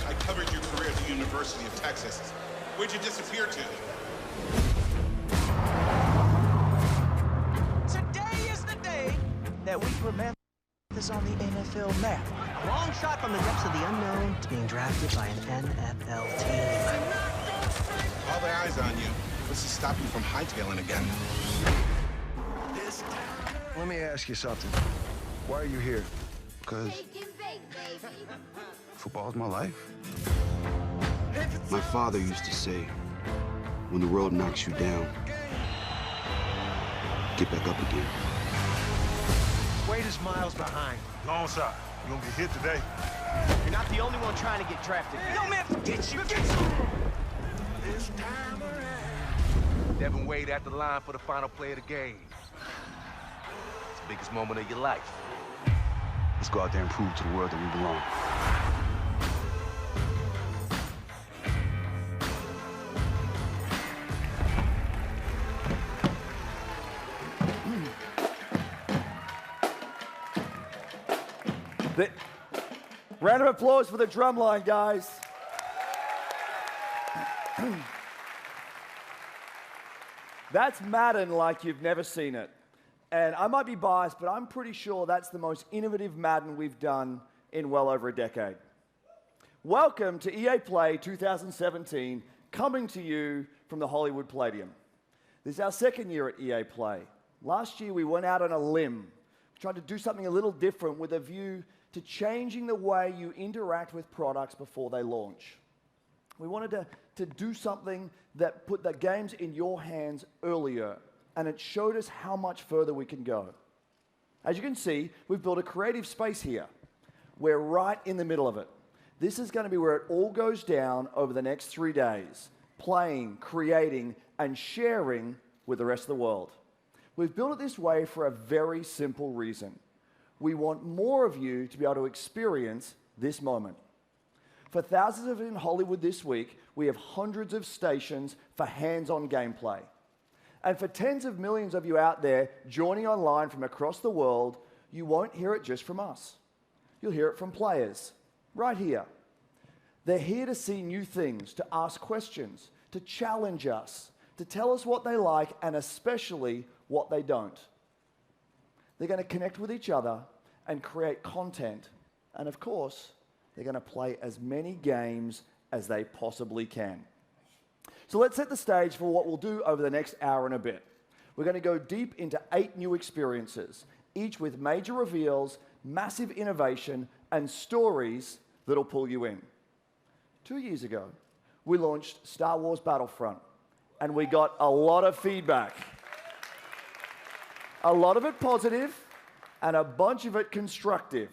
I covered your career at the University of Texas. Where'd you disappear to? Today is the day that we put Memphis on the NFL map. A long shot from the depths of the unknown to being drafted by an NFL team. All the eyes on you. What's to stop you from hightailing again? Let me ask you something. Why are you here? Because football's my life. My father used to say, when the world knocks you down, get back up again. Wade is miles behind. Long shot. You gonna get hit today? You're not the only one trying to get drafted. No, man, forget you. This time around. Devin Wade at the line for the final play of the game. It's the biggest moment of your life. Let's go out there and prove to the world that we belong. Round of applause for the drum line, guys. That's Madden like you've never seen it. And I might be biased, but I'm pretty sure that's the most innovative Madden we've done in well over a decade. Welcome to EA Play 2017, coming to you from the Hollywood Palladium. This is our second year at EA Play. Last year we went out on a limb, tried to do something a little different with a view to changing the way you interact with products before they launch. We wanted to do something that put the games in your hands earlier, and it showed us how much further we can go. As you can see, we've built a creative space here. We're right in the middle of it. This is going to be where it all goes down over the next 3 days, playing, creating, and sharing with the rest of the world. We've built it this way for a very simple reason. We want more of you to be able to experience this moment. For thousands of you in Hollywood this week, we have hundreds of stations for hands-on gameplay. And for tens of millions of you out there joining online from across the world, you won't hear it just from us. You'll hear it from players, right here. They're here to see new things, to ask questions, to challenge us, to tell us what they like, and especially what they don't. They're going to connect with each other and create content. And of course, they're going to play as many games as they possibly can. So let's set the stage for what we'll do over the next hour and a bit. We're going to go deep into 8 new experiences, each with major reveals, massive innovation, and stories that'll pull you in. 2 years ago, we launched Star Wars Battlefront, and we got a lot of feedback. A lot of it positive, and a bunch of it constructive.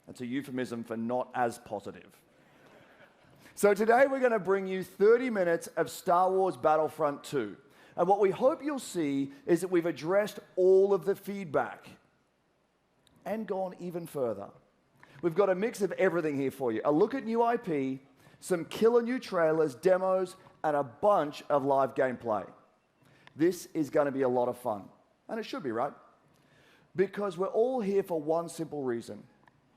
That's a euphemism for not as positive. So today we're going to bring you 30 minutes of Star Wars Battlefront 2. And what we hope you'll see is that we've addressed all of the feedback and gone even further. We've got a mix of everything here for you. A look at new IP, some killer new trailers, demos, and a bunch of live gameplay. This is going to be a lot of fun. And it should be, right? Because we're all here for one simple reason.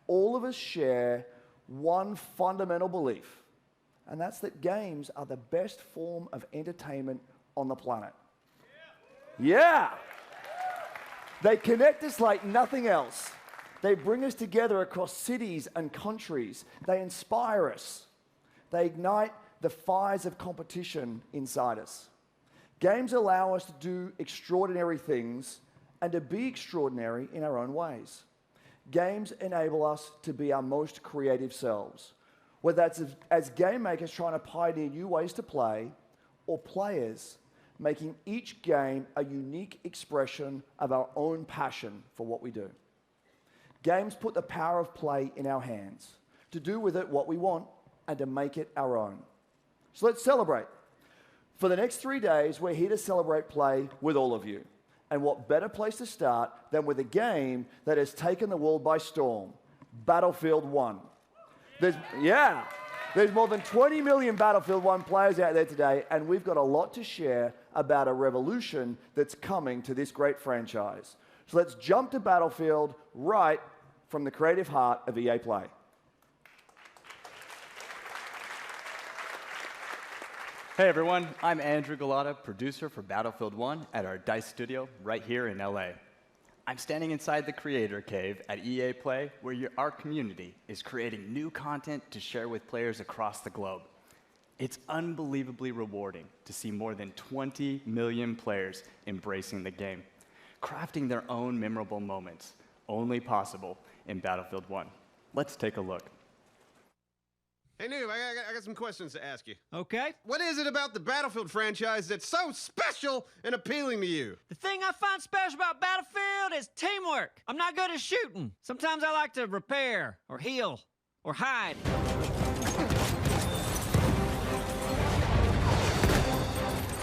All of us share one fundamental belief, and that's that games are the best form of entertainment on the planet. Yeah! They connect us like nothing else. They bring us together across cities and countries. They inspire us. They ignite the fires of competition inside us. Games allow us to do extraordinary things and to be extraordinary in our own ways. Games enable us to be our most creative selves, whether that's as game makers trying to pioneer new ways to play, or players making each game a unique expression of our own passion for what we do. Games put the power of play in our hands, to do with it what we want and to make it our own. So let's celebrate. For the next 3 days, we're here to celebrate play with all of you. And what better place to start than with a game that has taken the world by storm, Battlefield 1. There's more than 20 million Battlefield 1 players out there today, and we've got a lot to share about a revolution that's coming to this great franchise. So let's jump to Battlefield right from the creative heart of EA Play. Hey everyone, I'm Andrew Galata, producer for Battlefield 1 at our DICE studio right here in LA. I'm standing inside the Creator Cave at EA Play, where our community is creating new content to share with players across the globe. It's unbelievably rewarding to see more than 20 million players embracing the game, crafting their own memorable moments, only possible in Battlefield 1. Let's take a look. Hey, Noob, I got some questions to ask you. Okay. What is it about the Battlefield franchise that's so special and appealing to you? The thing I find special about Battlefield is teamwork. I'm not good at shooting. Sometimes I like to repair, or heal, or hide.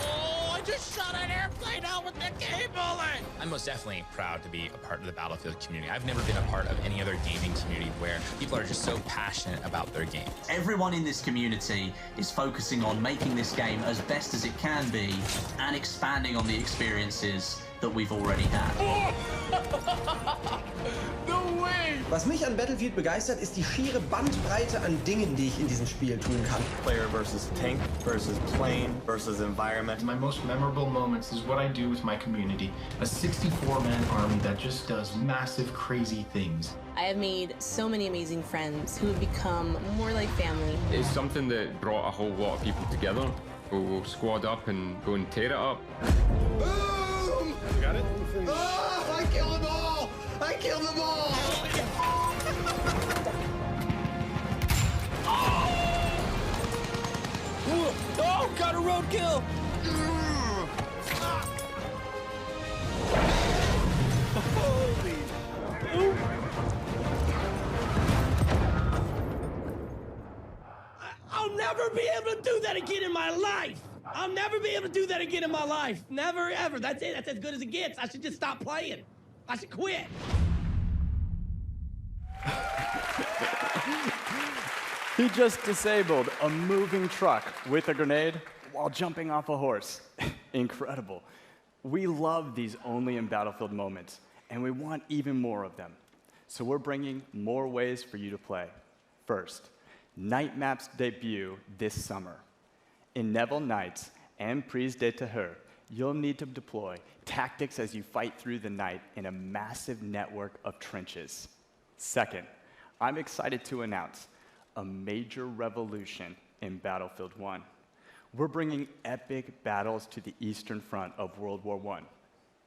Oh, I just shot an airplane out with the gay bullet! I'm most definitely proud to be a part of the Battlefield community. I've never been a part of any other gaming community where people are just so passionate about their game. Everyone in this community is focusing on making this game as best as it can be and expanding on the experiences that we've already had. No way! Was mich an Battlefield begeistert, ist die schiere Bandbreite an Dingen, die ich in diesem Spiel tun kann. Player versus tank versus plane versus environment. My most memorable moments is what I do with my community. A 64-man army that just does massive, crazy things. I have made so many amazing friends who have become more like family. It's something that brought a whole lot of people together who will squad up and go and tear it up. Boom! You got it? Oh, I killed them all! I killed them all! Oh, got a roadkill! Holy! I'll never be able to do that again in my life! I'll never be able to do that again in my life. Never, ever. That's it. That's as good as it gets. I should just stop playing. I should quit. He just disabled a moving truck with a grenade while jumping off a horse. Incredible. We love these only in Battlefield moments, and we want even more of them. So we're bringing more ways for you to play. First, night maps debut this summer. In Neville Nights and Prise de Terreur, you'll need to deploy tactics as you fight through the night in a massive network of trenches. Second, I'm excited to announce a major revolution in Battlefield 1. We're bringing epic battles to the Eastern Front of World War I.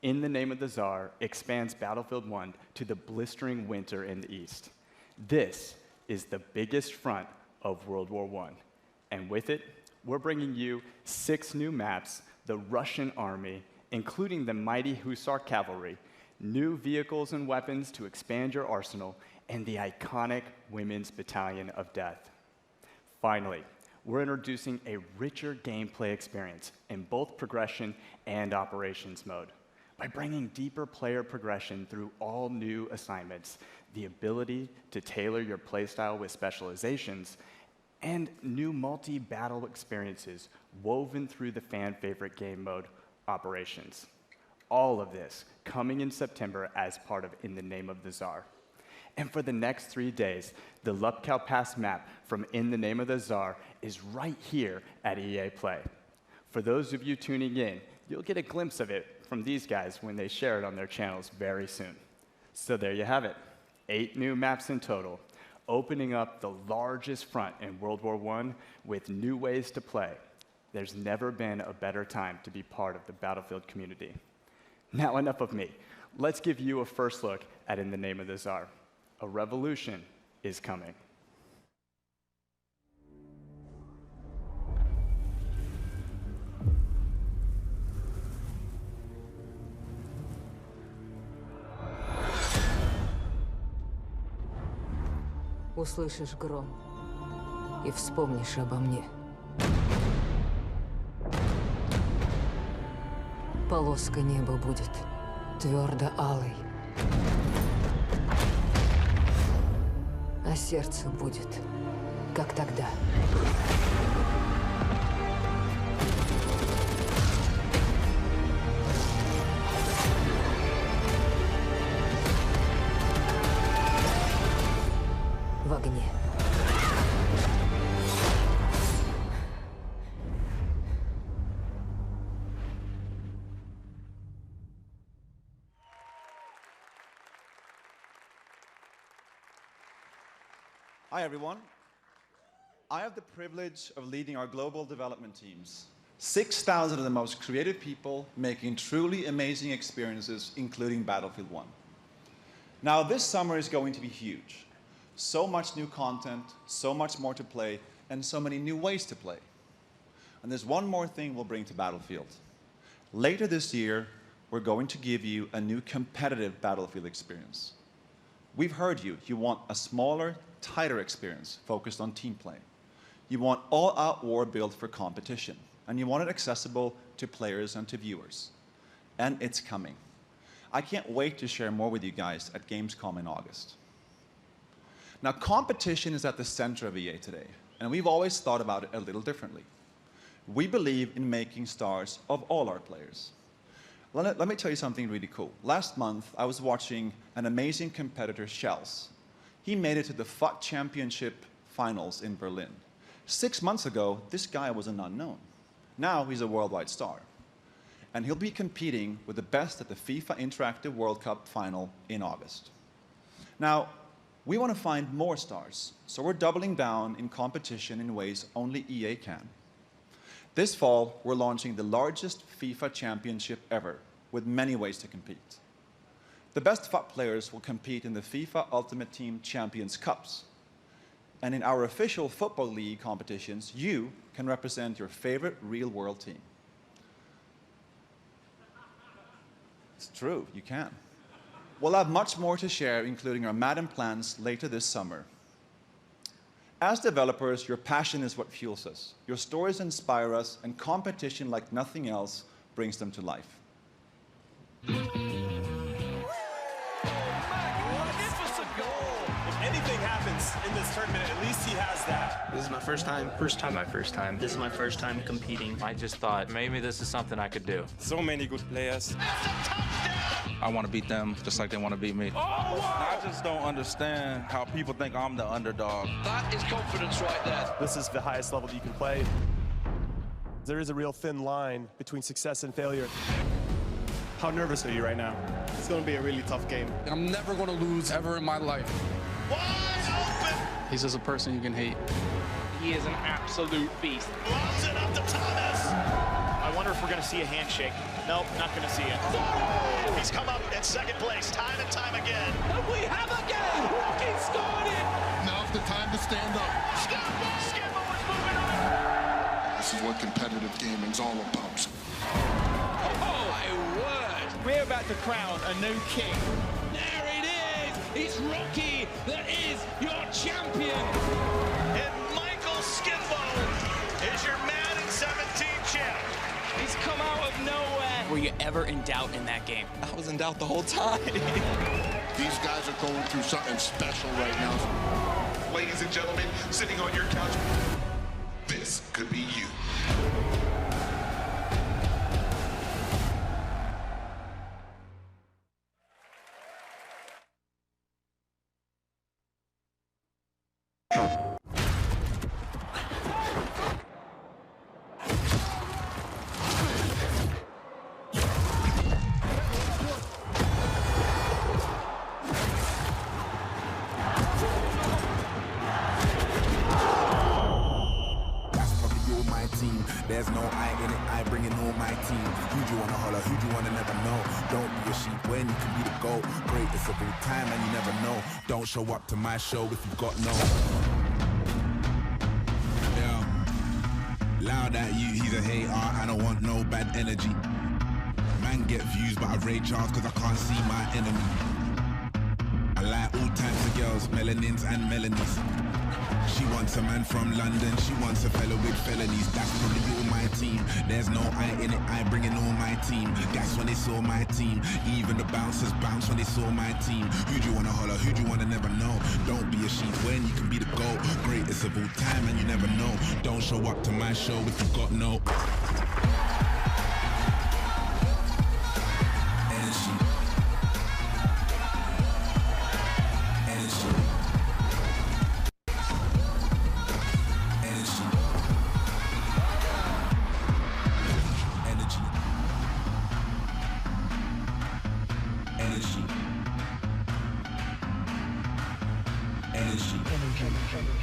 In the Name of the Tsar expands Battlefield 1 to the blistering winter in the East. This is the biggest front of World War I, and with it, we're bringing you 6 new maps, the Russian army, including the mighty Hussar cavalry, new vehicles and weapons to expand your arsenal, and the iconic Women's Battalion of Death. Finally, we're introducing a richer gameplay experience in both progression and operations mode. By bringing deeper player progression through all new assignments, the ability to tailor your playstyle with specializations, and new multi-battle experiences woven through the fan-favorite game mode, Operations. All of this coming in September as part of In the Name of the Tsar. And for the next 3 days, the Lupkow Pass map from In the Name of the Tsar is right here at EA Play. For those of you tuning in, you'll get a glimpse of it from these guys when they share it on their channels very soon. So there you have it, 8 new maps in total, opening up the largest front in World War I with new ways to play. There's never been a better time to be part of the Battlefield community. Now enough of me. Let's give you a first look at In the Name of the Tsar. A revolution is coming. Услышишь гром и вспомнишь обо мне. Полоска неба будет твердо алой, а сердце будет, как тогда. В огне. Hi, everyone. I have the privilege of leading our global development teams. 6,000 of the most creative people making truly amazing experiences, including Battlefield 1. Now, this summer is going to be huge. So much new content, so much more to play, and so many new ways to play. And there's one more thing we'll bring to Battlefield. Later this year, we're going to give you a new competitive Battlefield experience. We've heard you. You want a smaller, tighter experience focused on team play. You want all-out war built for competition, and you want it accessible to players and to viewers. And it's coming. I can't wait to share more with you guys at Gamescom in August. Now, competition is at the center of EA today, and we've always thought about it a little differently. We believe in making stars of all our players. Let me tell you something really cool. Last month, I was watching an amazing competitor, Shells. He made it to the FUT Championship finals in Berlin. 6 months ago, this guy was an unknown. Now he's a worldwide star. And he'll be competing with the best at the FIFA Interactive World Cup final in August. Now, we want to find more stars, so we're doubling down in competition in ways only EA can. This fall, we're launching the largest FIFA championship ever, with many ways to compete. The best FUT players will compete in the FIFA Ultimate Team Champions Cups. And in our official Football League competitions, you can represent your favorite real-world team. It's true, you can. We'll have much more to share, including our Madden plans later this summer. As developers, your passion is what fuels us. Your stories inspire us, and competition like nothing else brings them to life. Anything happens in this tournament, at least he has that. This is my first time. My first time. This is my first time competing. I just thought maybe this is something I could do. So many good players. I want to beat them just like they want to beat me. Oh, wow. I just don't understand how people think I'm the underdog. That is confidence right there. This is the highest level you can play. There is a real thin line between success and failure. How nervous are you right now? It's going to be a really tough game. I'm never going to lose ever in my life. Wide open! He's just a person you can hate. He is an absolute beast. Loves it up to Thomas. I wonder if we're going to see a handshake. Nope, not going to see it. He's come up in second place time and time again. And we have a game! Rookie scored it! Now's the time to stand up. Skimbo is moving on. This is what competitive gaming's all about. Oh, my word! We're about to crown a new king. There it is! It's Rocky that is your champion! And Michael Skimbo is your Madden 17 champ. He's come out of nowhere. Were you ever in doubt in that game? I was in doubt the whole time. These guys are going through something special right now. Ladies and gentlemen, sitting on your couch, this could be you. There's no I in it, I bring it on my team. Who'd you wanna holler, who'd you wanna never know? Don't be a sheep when you can be the GOAT. Great, it's a big time and you never know. Don't show up to my show if you've got no. Yeah, loud at you, he's a hater, I don't want no bad energy. Man get views, but I rage hard cause I can't see my enemy. I like all types of girls, melanins and melanies. She wants a man from London, she wants a fellow with felonies. That's probably all my team. There's no I in it, I bring it on my team. That's when they saw my team. Even the bouncers bounce when they saw my team. Who'd you wanna holler, who'd you wanna never know? Don't be a sheep when you can be the GOAT. Greatest of all time and you never know. Don't show up to my show if you've got no energy. Energy.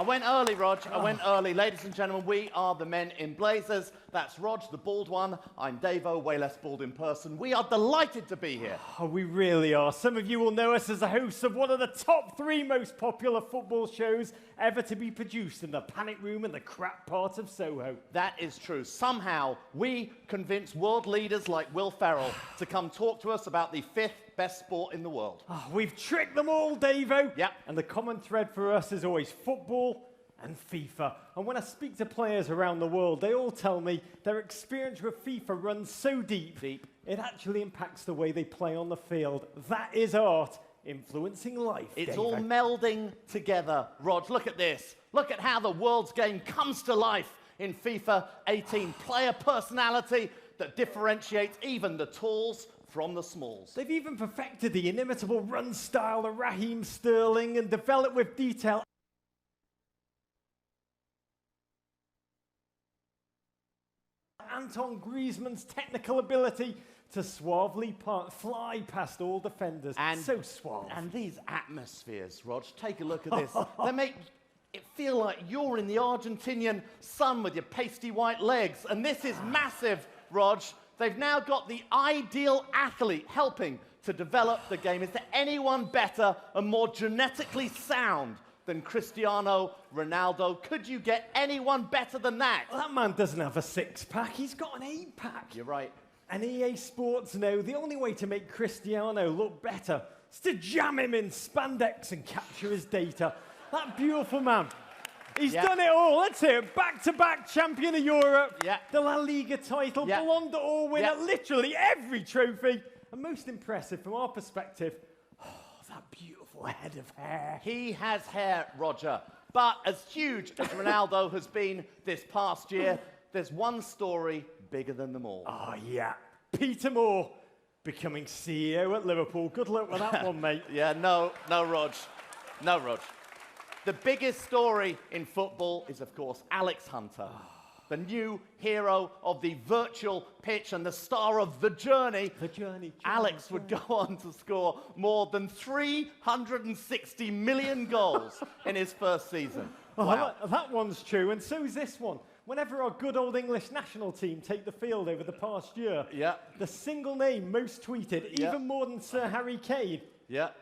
I went early, Rog. I went early. Ladies and gentlemen, we are the Men in Blazers. That's Rog, the bald one. I'm Davo, way less bald in person. We are delighted to be here. Oh, we really are. Some of you will know us as the hosts of one of the top 3 most popular football shows ever to be produced in the panic room and the crap part of Soho. That is true. Somehow, we convinced world leaders like Will Ferrell to come talk to us about the 5th best sport in the world. Oh, we've tricked them all, Davo. Yep. And the common thread for us is always football and FIFA. And when I speak to players around the world, they all tell me their experience with FIFA runs so deep, it actually impacts the way they play on the field. That is art influencing life. It's Davo. all melding together, Rog. Look at this. Look at how the world's game comes to life in FIFA 18. Player personality that differentiates even the talls from the smalls. They've even perfected the inimitable run style of Raheem Sterling and developed with detail Anton Griezmann's technical ability to suavely fly past all defenders. And so suave. And these atmospheres, Rog, take a look at this. They make it feel like you're in the Argentinian sun with your pasty white legs. And this is massive, Rog. They've now got the ideal athlete helping to develop the game. Is there anyone better and more genetically sound than Cristiano Ronaldo? Could you get anyone better than that? Well, that man doesn't have a 6-pack, he's got an 8-pack. You're right. And EA Sports know the only way to make Cristiano look better is to jam him in spandex and capture his data. That beautiful man. He's done it all. Let's hear it. Back-to-back champion of Europe, the La Liga title, Ballon d'Or winner, literally every trophy. And most impressive from our perspective, that beautiful head of hair. He has hair, Roger. But as huge as Ronaldo has been this past year, there's one story bigger than them all. Oh, yeah. Peter Moore becoming CEO at Liverpool. Good luck with that one, mate. Yeah, no, Rog. No, Rog. The biggest story in football is, of course, Alex Hunter, the new hero of the virtual pitch and the star of The Journey. The Journey. Alex would go on to score more than 360 million goals in his first season. Wow. That one's true, and so is this one. Whenever our good old English national team take the field over the past year, the single name most tweeted, even more than Sir Harry Kane,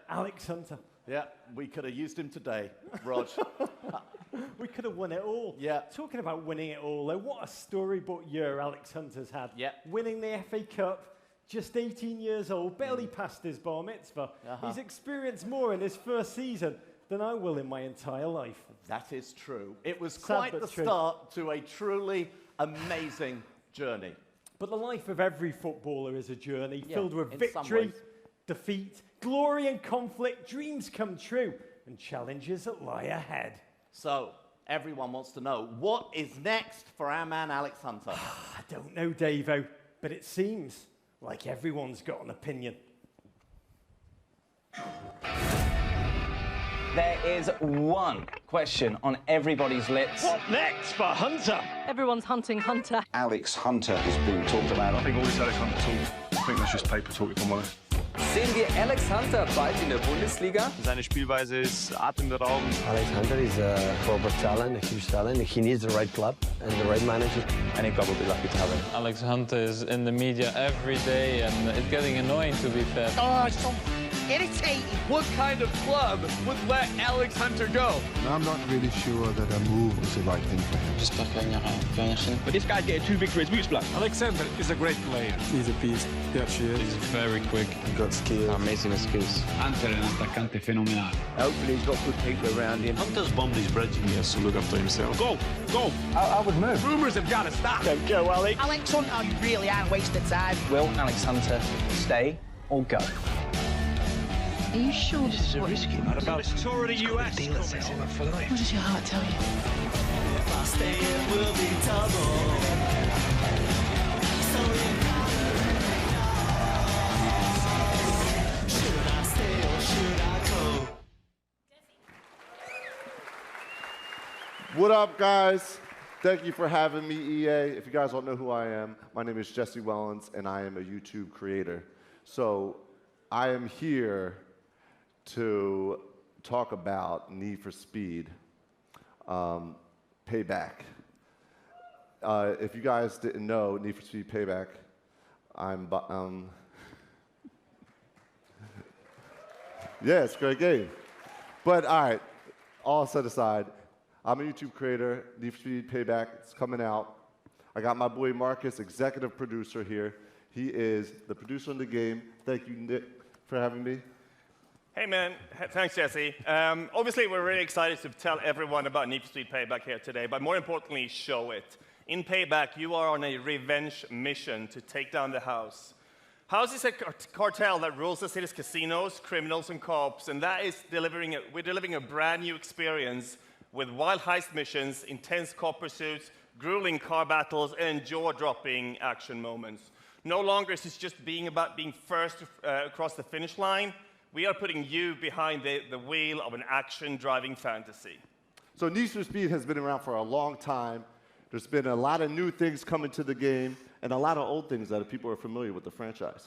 Alex Hunter. Yeah, we could have used him today, Rog. We could have won it all. Yeah. Talking about winning it all, though, what a storybook year Alex Hunter's had. Yeah. Winning the FA Cup, just 18 years old, barely passed his bar mitzvah. He's experienced more in his first season than I will in my entire life. That is true. It was quite the start to a truly amazing journey. But the life of every footballer is a journey filled with victory, defeat, glory and conflict, dreams come true, and challenges that lie ahead. So, everyone wants to know, what is next for our man Alex Hunter? I don't know, Davo, but it seems like everyone's got an opinion. There is one question on everybody's lips. What next for Hunter? Everyone's hunting Hunter. Alex Hunter is being talked about. I think all this Alex Hunter talk, I think that's just paper talk, if I'm honest. Sehen wir Alex Hunter bald in der Bundesliga? Seine Spielweise ist atemberaubend. Alex Hunter is a proper talent, a huge talent. He needs the right club and the right manager. Any club will be lucky to have him. Alex Hunter is in the media every day, and it's getting annoying, to be fair. Oh, it's so irritating. What kind of club would let Alex Hunter go? And I'm not really sure that a move is the right thing for him. But this guy's getting too big for his boots, blood. Alexander is a great player. He's a beast. Yeah, she is. He's very quick. He's got skill. Amazing skills. Hunter è un attaccante fenomenale. Hopefully he's got good people around him. Hunter's bombed his bridge. He has to look after himself. Go! I would move. Rumours have got to stop. Don't go, Alex. Alex Hunter, you really are wasting time. Will Alex Hunter stay or go? Are you sure This is a risky one. What about this tour of the US? What does your heart tell you? If I stay, it will be double. Should I stay or should I go? What up, guys? Thank you for having me, EA. If you guys don't know who I am, my name is Jesse Wellens, and I am a YouTube creator. So I am here to talk about Need for Speed. Payback. If you guys didn't know, Need for Speed Payback, yeah, it's a great game. But all right, all set aside, I'm a YouTube creator. Need for Speed Payback, it's coming out. I got my boy Marcus, executive producer here. He is the producer in the game. Thank you, Nick, for having me. Hey, man. Thanks, Jesse. Obviously, we're really excited to tell everyone about Need for Speed Payback here today, but more importantly, show it. In Payback, you are on a revenge mission to take down the House. House is a cartel that rules the city's casinos, criminals, and cops, and that is we're delivering a brand new experience with wild heist missions, intense cop pursuits, grueling car battles, and jaw-dropping action moments. No longer is it just about being first across the finish line. We are putting you behind the wheel of an action-driving fantasy. So Need for Speed has been around for a long time. There's been a lot of new things coming to the game and a lot of old things that people are familiar with the franchise.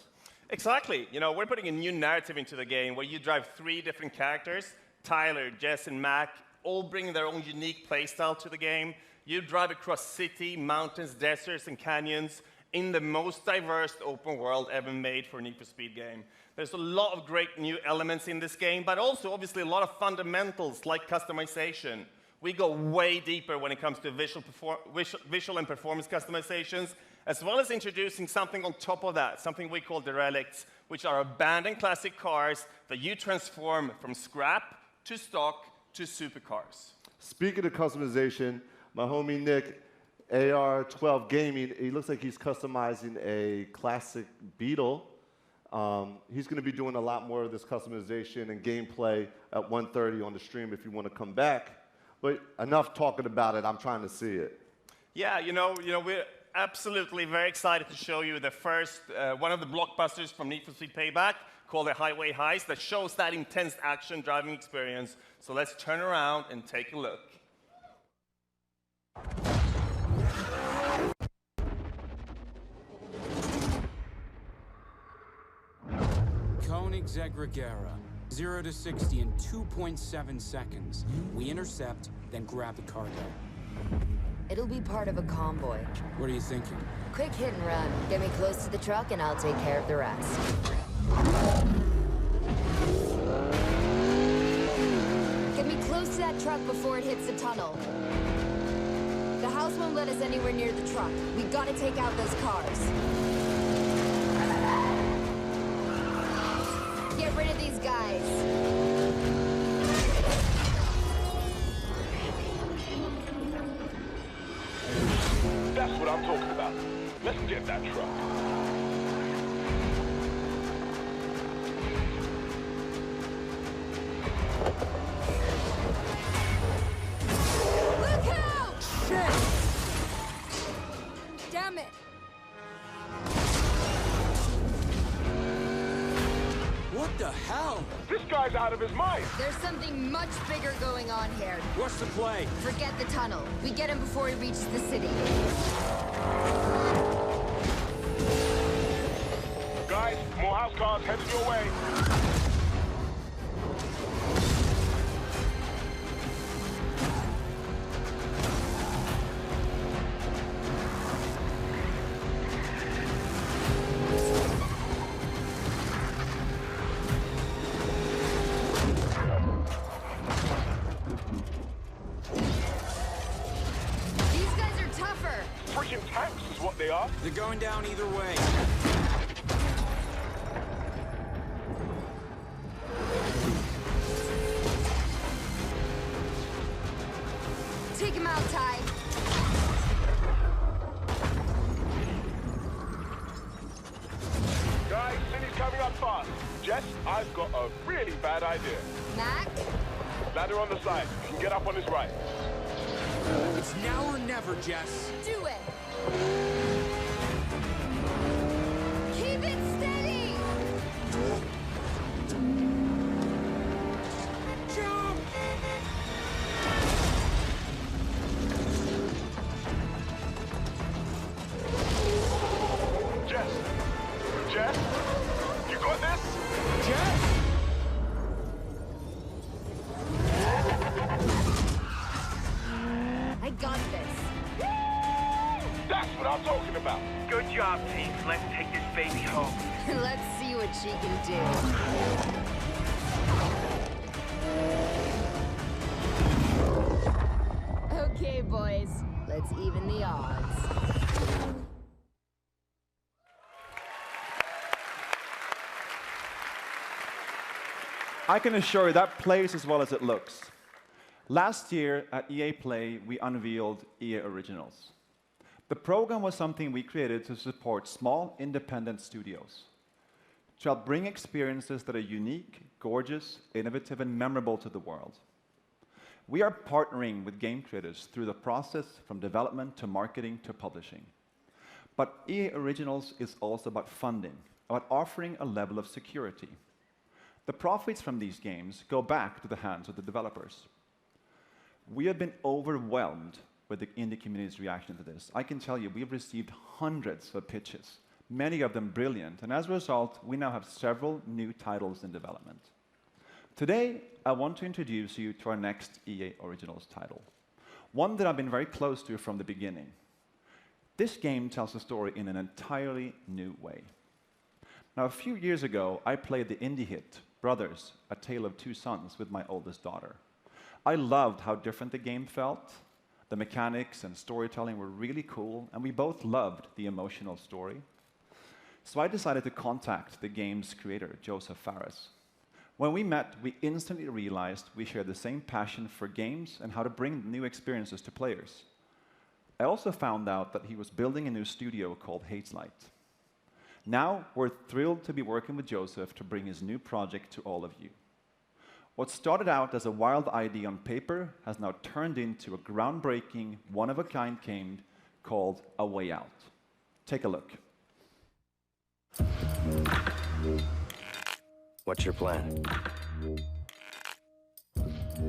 Exactly. You know, we're putting a new narrative into the game where you drive 3 different characters, Tyler, Jess, and Mac, all bringing their own unique playstyle to the game. You drive across city, mountains, deserts, and canyons in the most diverse open world ever made for a Need for Speed game. There's a lot of great new elements in this game, but also obviously a lot of fundamentals like customization. We go way deeper when it comes to visual and performance customizations, as well as introducing something on top of that, something we call derelicts, which are abandoned classic cars that you transform from scrap to stock to supercars. Speaking of customization, my homie Nick, AR12 Gaming, he looks like he's customizing a classic Beetle. He's going to be doing a lot more of this customization and gameplay at 1:30 on the stream if you want to come back. But enough talking about it, I'm trying to see it. Yeah, you know, we're absolutely very excited to show you the first, one of the blockbusters from Need for Speed Payback, called the Highway Heist, that shows that intense action driving experience. So let's turn around and take a look. Koenigsegg Regera, 0 to 60 in 2.7 seconds. We intercept, then grab the cargo. It'll be part of a convoy. What are you thinking? Quick hit and run. Get me close to the truck and I'll take care of the rest. Get me close to that truck before it hits the tunnel. The House won't let us anywhere near the truck. We've got to take out those cars. Get rid of these guys. That's what I'm talking about. Let's get that truck. Look out! Shit! Damn it! What the hell? This guy's out of his mind. There's something much bigger going on here. What's the play? Forget the tunnel. We get him before he reaches the city. Guys, more house cars headed your way. They're going down either way. Take him out, Ty. Guys, city's coming up fast. Jess, I've got a really bad idea. Mac? Ladder on the side. You can get up on his right. It's now or never, Jess. Do it. Keep it steady! Jump! Jess, you got this? Jess? out. Good job, team. Let's take this baby home. Let's see what she can do. Okay, boys. Let's even the odds. I can assure you that plays as well as it looks. Last year at EA Play, we unveiled EA Originals. The program was something we created to support small, independent studios, to help bring experiences that are unique, gorgeous, innovative, and memorable to the world. We are partnering with game creators through the process from development to marketing to publishing. But EA Originals is also about funding, about offering a level of security. The profits from these games go back to the hands of the developers. We have been overwhelmed with the indie community's reaction to this. I can tell you, we've received hundreds of pitches, many of them brilliant, and as a result, we now have several new titles in development. Today, I want to introduce you to our next EA Originals title, one that I've been very close to from the beginning. This game tells a story in an entirely new way. Now, a few years ago, I played the indie hit, Brothers, A Tale of Two Sons, with my oldest daughter. I loved how different the game felt. The mechanics and storytelling were really cool, and we both loved the emotional story. So I decided to contact the game's creator, Joseph Fares. When we met, we instantly realized we shared the same passion for games and how to bring new experiences to players. I also found out that he was building a new studio called Hazelight. Now, we're thrilled to be working with Joseph to bring his new project to all of you. What started out as a wild idea on paper has now turned into a groundbreaking, one-of-a-kind game called A Way Out. Take a look. What's your plan?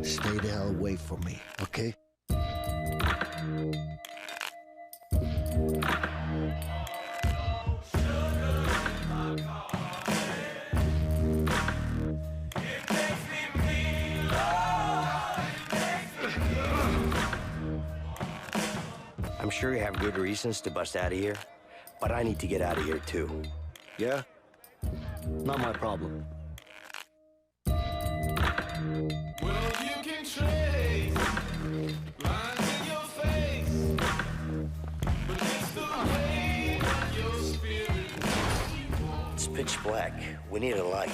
Stay the hell away from me, okay? I'm sure you have good reasons to bust out of here, but I need to get out of here too. Yeah? Not my problem. Well, you can trace lines in your face, but it's the way that your spirit It's pitch black. We need a light.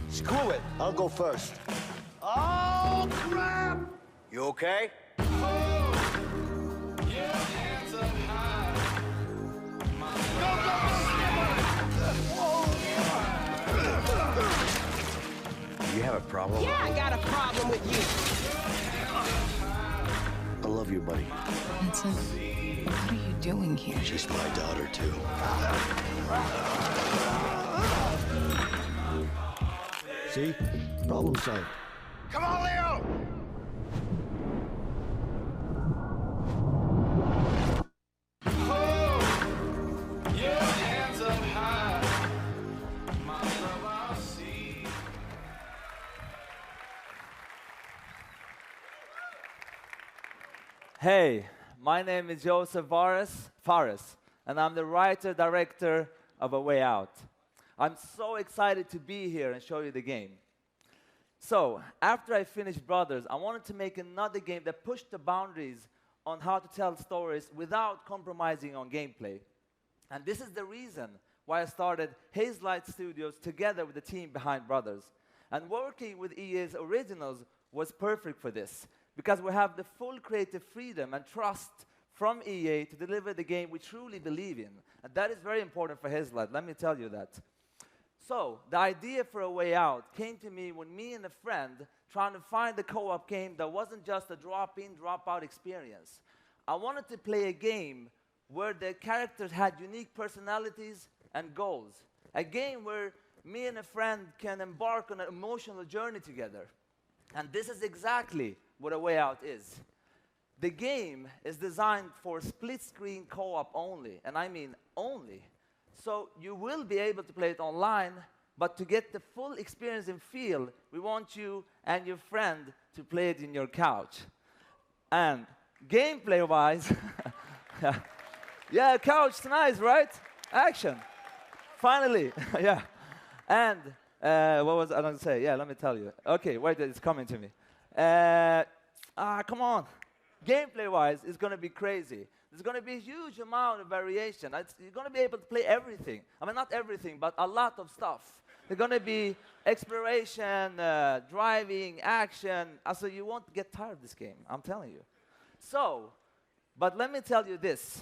Screw it. I'll go first. Oh, crap! You okay? You have a problem? Yeah, I got a problem with you. I love you, buddy. Vincent, what are you doing here? She's my daughter, too. See? Problem solved. Come on, Leo! Hey, my name is Joseph Fares, and I'm the writer-director of A Way Out. I'm so excited to be here and show you the game. So, after I finished Brothers, I wanted to make another game that pushed the boundaries on how to tell stories without compromising on gameplay. And this is the reason why I started Hazelight Studios together with the team behind Brothers. And working with EA's Originals was perfect for this, because we have the full creative freedom and trust from EA to deliver the game we truly believe in. And that is very important for Hazelight, let me tell you that. So, the idea for A Way Out came to me when me and a friend trying to find a co-op game that wasn't just a drop-in, drop-out experience. I wanted to play a game where the characters had unique personalities and goals. A game where me and a friend can embark on an emotional journey together. And this is exactly what A Way Out is. The game is designed for split-screen co-op only, and I mean only. So you will be able to play it online, but to get the full experience and feel, we want you and your friend to play it in your couch. And gameplay-wise, Yeah, couch, nice, right? Action. Finally, yeah. And what was I going to say? Yeah, let me tell you. Okay, wait, it's coming to me. Come on. Gameplay-wise, it's going to be crazy. There's going to be a huge amount of variation. You're going to be able to play everything. I mean, not everything, but a lot of stuff. There's going to be exploration, driving, action. Also, you won't get tired of this game, I'm telling you. So, but let me tell you this.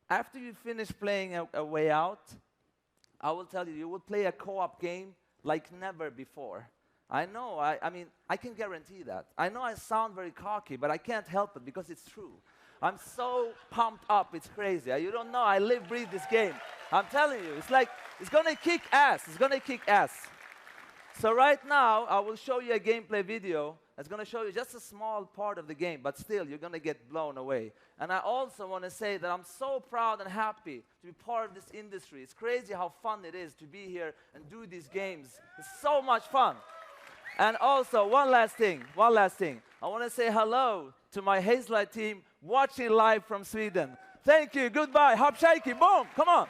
After you finish playing a Way Out, I will tell you, you will play a co-op game like never before. I know, I mean, I can guarantee that. I know I sound very cocky, but I can't help it because it's true. I'm so pumped up, it's crazy. You don't know, I live, breathe this game. I'm telling you, it's like, it's gonna kick ass, it's gonna kick ass. So right now, I will show you a gameplay video that's gonna show you just a small part of the game, but still, you're gonna get blown away. And I also wanna say that I'm so proud and happy to be part of this industry. It's crazy how fun it is to be here and do these games. It's so much fun. And also, one last thing. I wanna say hello to my Hazelight team watching live from Sweden. Thank you, goodbye, hop shaky, boom, come on.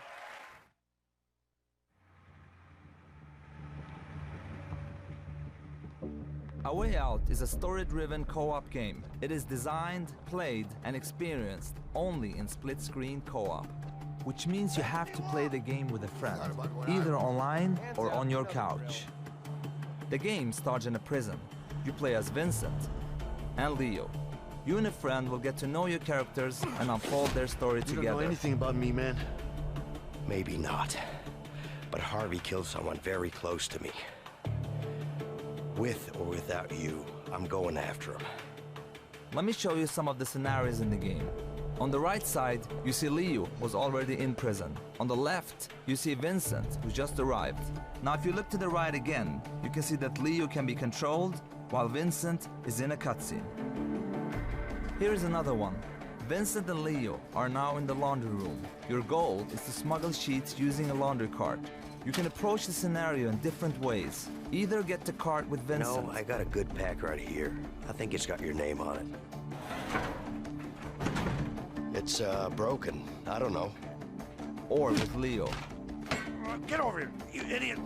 A Way Out is a story-driven co-op game. It is designed, played, and experienced only in split-screen co-op, which means you have to play the game with a friend, either online or on your couch. The game starts in a prison. You play as Vincent and Leo. You and a friend will get to know your characters and unfold their story together. You don't know anything about me, man. Maybe not, but Harvey killed someone very close to me. With or without you, I'm going after him. Let me show you some of the scenarios in the game. On the right side, you see Leo was already in prison. On the left, you see Vincent, who just arrived. Now if you look to the right again, you can see that Leo can be controlled, while Vincent is in a cutscene. Here is another one. Vincent and Leo are now in the laundry room. Your goal is to smuggle sheets using a laundry cart. You can approach the scenario in different ways. Either get the cart with Vincent. No, I got a good pack right here. I think it's got your name on it. It's broken. I don't know. Or with Leo. Get over here, you idiot!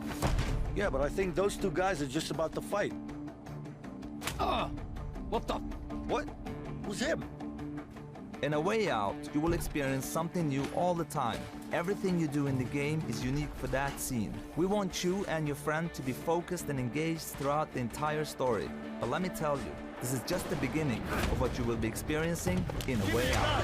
Yeah, but I think those two guys are just about to fight. What the? What? Who's him? In A Way Out, you will experience something new all the time. Everything you do in the game is unique for that scene. We want you and your friend to be focused and engaged throughout the entire story. But let me tell you, this is just the beginning of what you will be experiencing in A Way Out.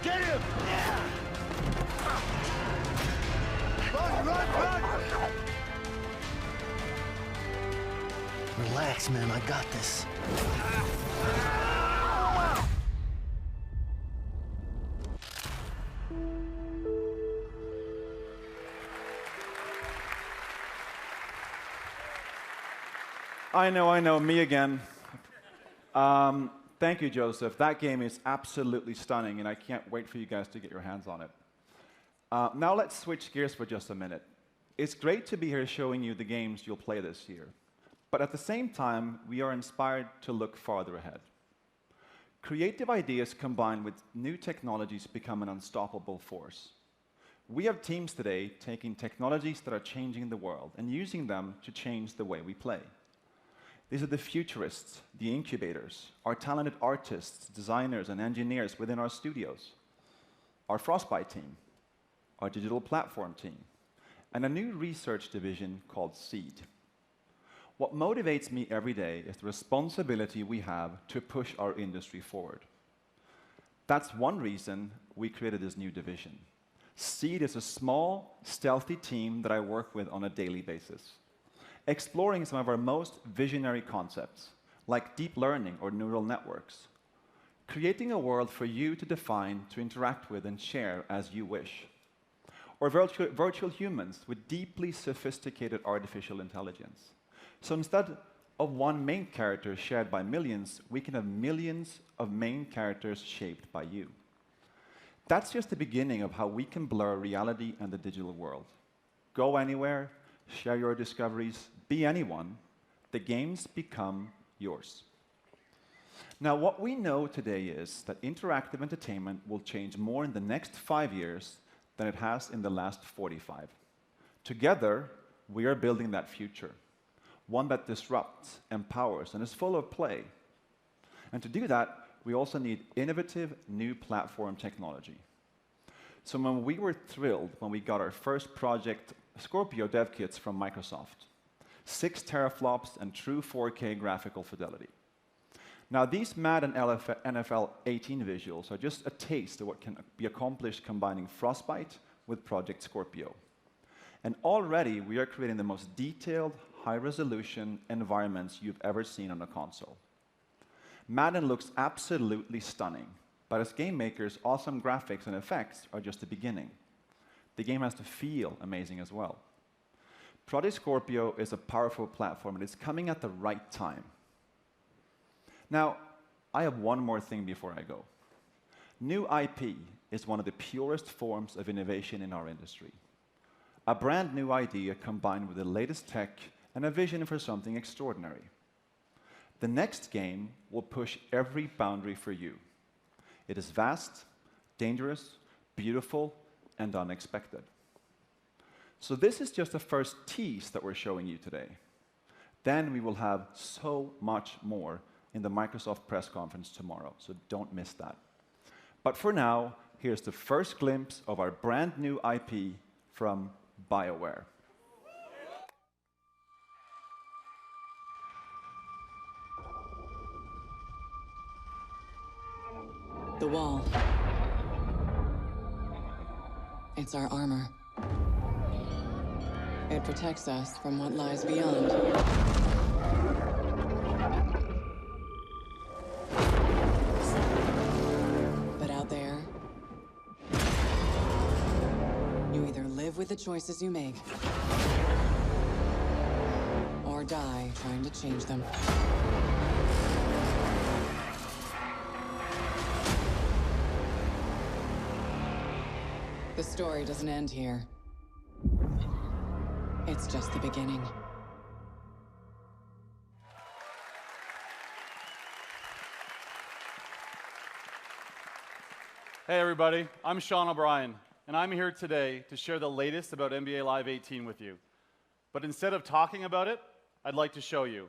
Get him! Run! Relax, man, I got this. I know, me again. Thank you, Joseph. That game is absolutely stunning, and I can't wait for you guys to get your hands on it. Now let's switch gears for just a minute. It's great to be here showing you the games you'll play this year. But at the same time, we are inspired to look farther ahead. Creative ideas combined with new technologies become an unstoppable force. We have teams today taking technologies that are changing the world and using them to change the way we play. These are the futurists, the incubators, our talented artists, designers, and engineers within our studios, our Frostbite team, our digital platform team, and a new research division called Seed. What motivates me every day is the responsibility we have to push our industry forward. That's one reason we created this new division. Seed is a small, stealthy team that I work with on a daily basis, exploring some of our most visionary concepts, like deep learning or neural networks, creating a world for you to define, to interact with, and share as you wish, or virtual humans with deeply sophisticated artificial intelligence. So instead of one main character shared by millions, we can have millions of main characters shaped by you. That's just the beginning of how we can blur reality and the digital world. Go anywhere, share your discoveries, be anyone, The games become yours. Now, what we know today is that interactive entertainment will change more in the next 5 years than it has in the last 45. Together, we are building that future, one that disrupts, empowers, and is full of play. And to do that, we also need innovative new platform technology. So when we were thrilled when we got our first project Scorpio dev kits from Microsoft, 6 teraflops and true 4K graphical fidelity. Now, these Madden NFL 18 visuals are just a taste of what can be accomplished combining Frostbite with Project Scorpio. And already, we are creating the most detailed, high-resolution environments you've ever seen on a console. Madden looks absolutely stunning, but as game makers, awesome graphics and effects are just the beginning. The game has to feel amazing as well. Project Scorpio is a powerful platform, and it's coming at the right time. Now, I have one more thing before I go. New IP is one of the purest forms of innovation in our industry. A brand new idea combined with the latest tech and a vision for something extraordinary. The next game will push every boundary for you. It is vast, dangerous, beautiful, and unexpected. So this is just the first tease that we're showing you today. Then we will have so much more in the Microsoft press conference tomorrow, so don't miss that. But for now, here's the first glimpse of our brand new IP from BioWare. The wall. It's our armor. It protects us from what lies beyond. But out there, you either live with the choices you make, or die trying to change them. The story doesn't end here. It's just the beginning. Hey everybody, I'm Sean O'Brien, and I'm here today to share the latest about NBA Live 18 with you. But instead of talking about it, I'd like to show you.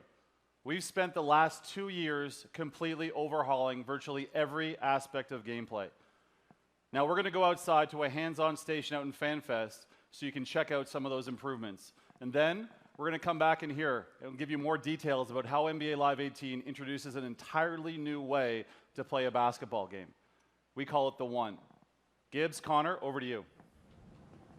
We've spent the last 2 years completely overhauling virtually every aspect of gameplay. Now we're going to go outside to a hands-on station out in FanFest so you can check out some of those improvements. And then we're going to come back in here and give you more details about how NBA Live 18 introduces an entirely new way to play a basketball game. We call it the One. Gibbs, Connor, over to you.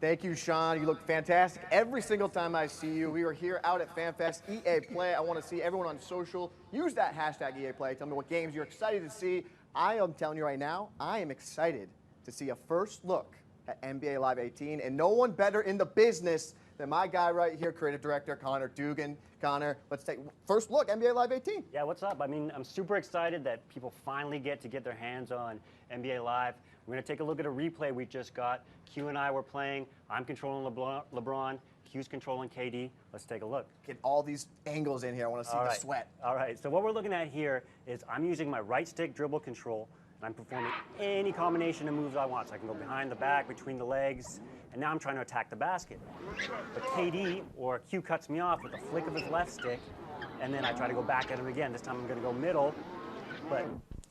Thank you, Sean. You look fantastic every single time I see you. We are here out at FanFest, EA Play. I want to see everyone on social. Use that hashtag EA Play. Tell me what games you're excited to see. I am telling you right now, I am excited to see a first look at NBA Live 18, and no one better in the business than my guy right here, creative director Connor Dugan. Connor, let's take first look, NBA Live 18. Yeah, what's up? I mean, I'm super excited that people finally get their hands on NBA Live. We're going to take a look at a replay we just got. Q and I were playing. I'm controlling LeBron. Q's controlling KD. Let's take a look. Get all these angles in here. I want to see the sweat. All right, so what we're looking at here is I'm using my right stick dribble control, and I'm performing any combination of moves I want. So I can go behind the back, between the legs, and now I'm trying to attack the basket. But KD, or Q, cuts me off with a flick of his left stick, and then I try to go back at him again. This time I'm going to go middle, but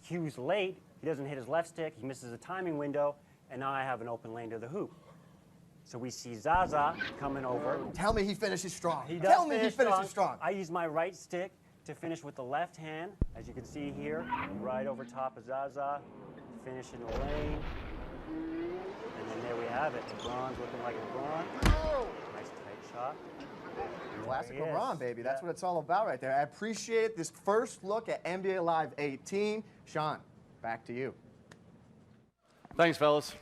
Q's late. He doesn't hit his left stick. He misses a timing window, and now I have an open lane to the hoop. So we see Zaza coming over. Tell me he finishes strong. He does. Tell me he finishes strong. I use my right stick to finish with the left hand, as you can see here, right over top of Zaza, finish in the lane. And then there we have it. LeBron's looking like LeBron. Nice tight shot. Classic LeBron, baby. That's what it's all about right there. I appreciate this first look at NBA Live 18. Sean, back to you. Thanks, fellas.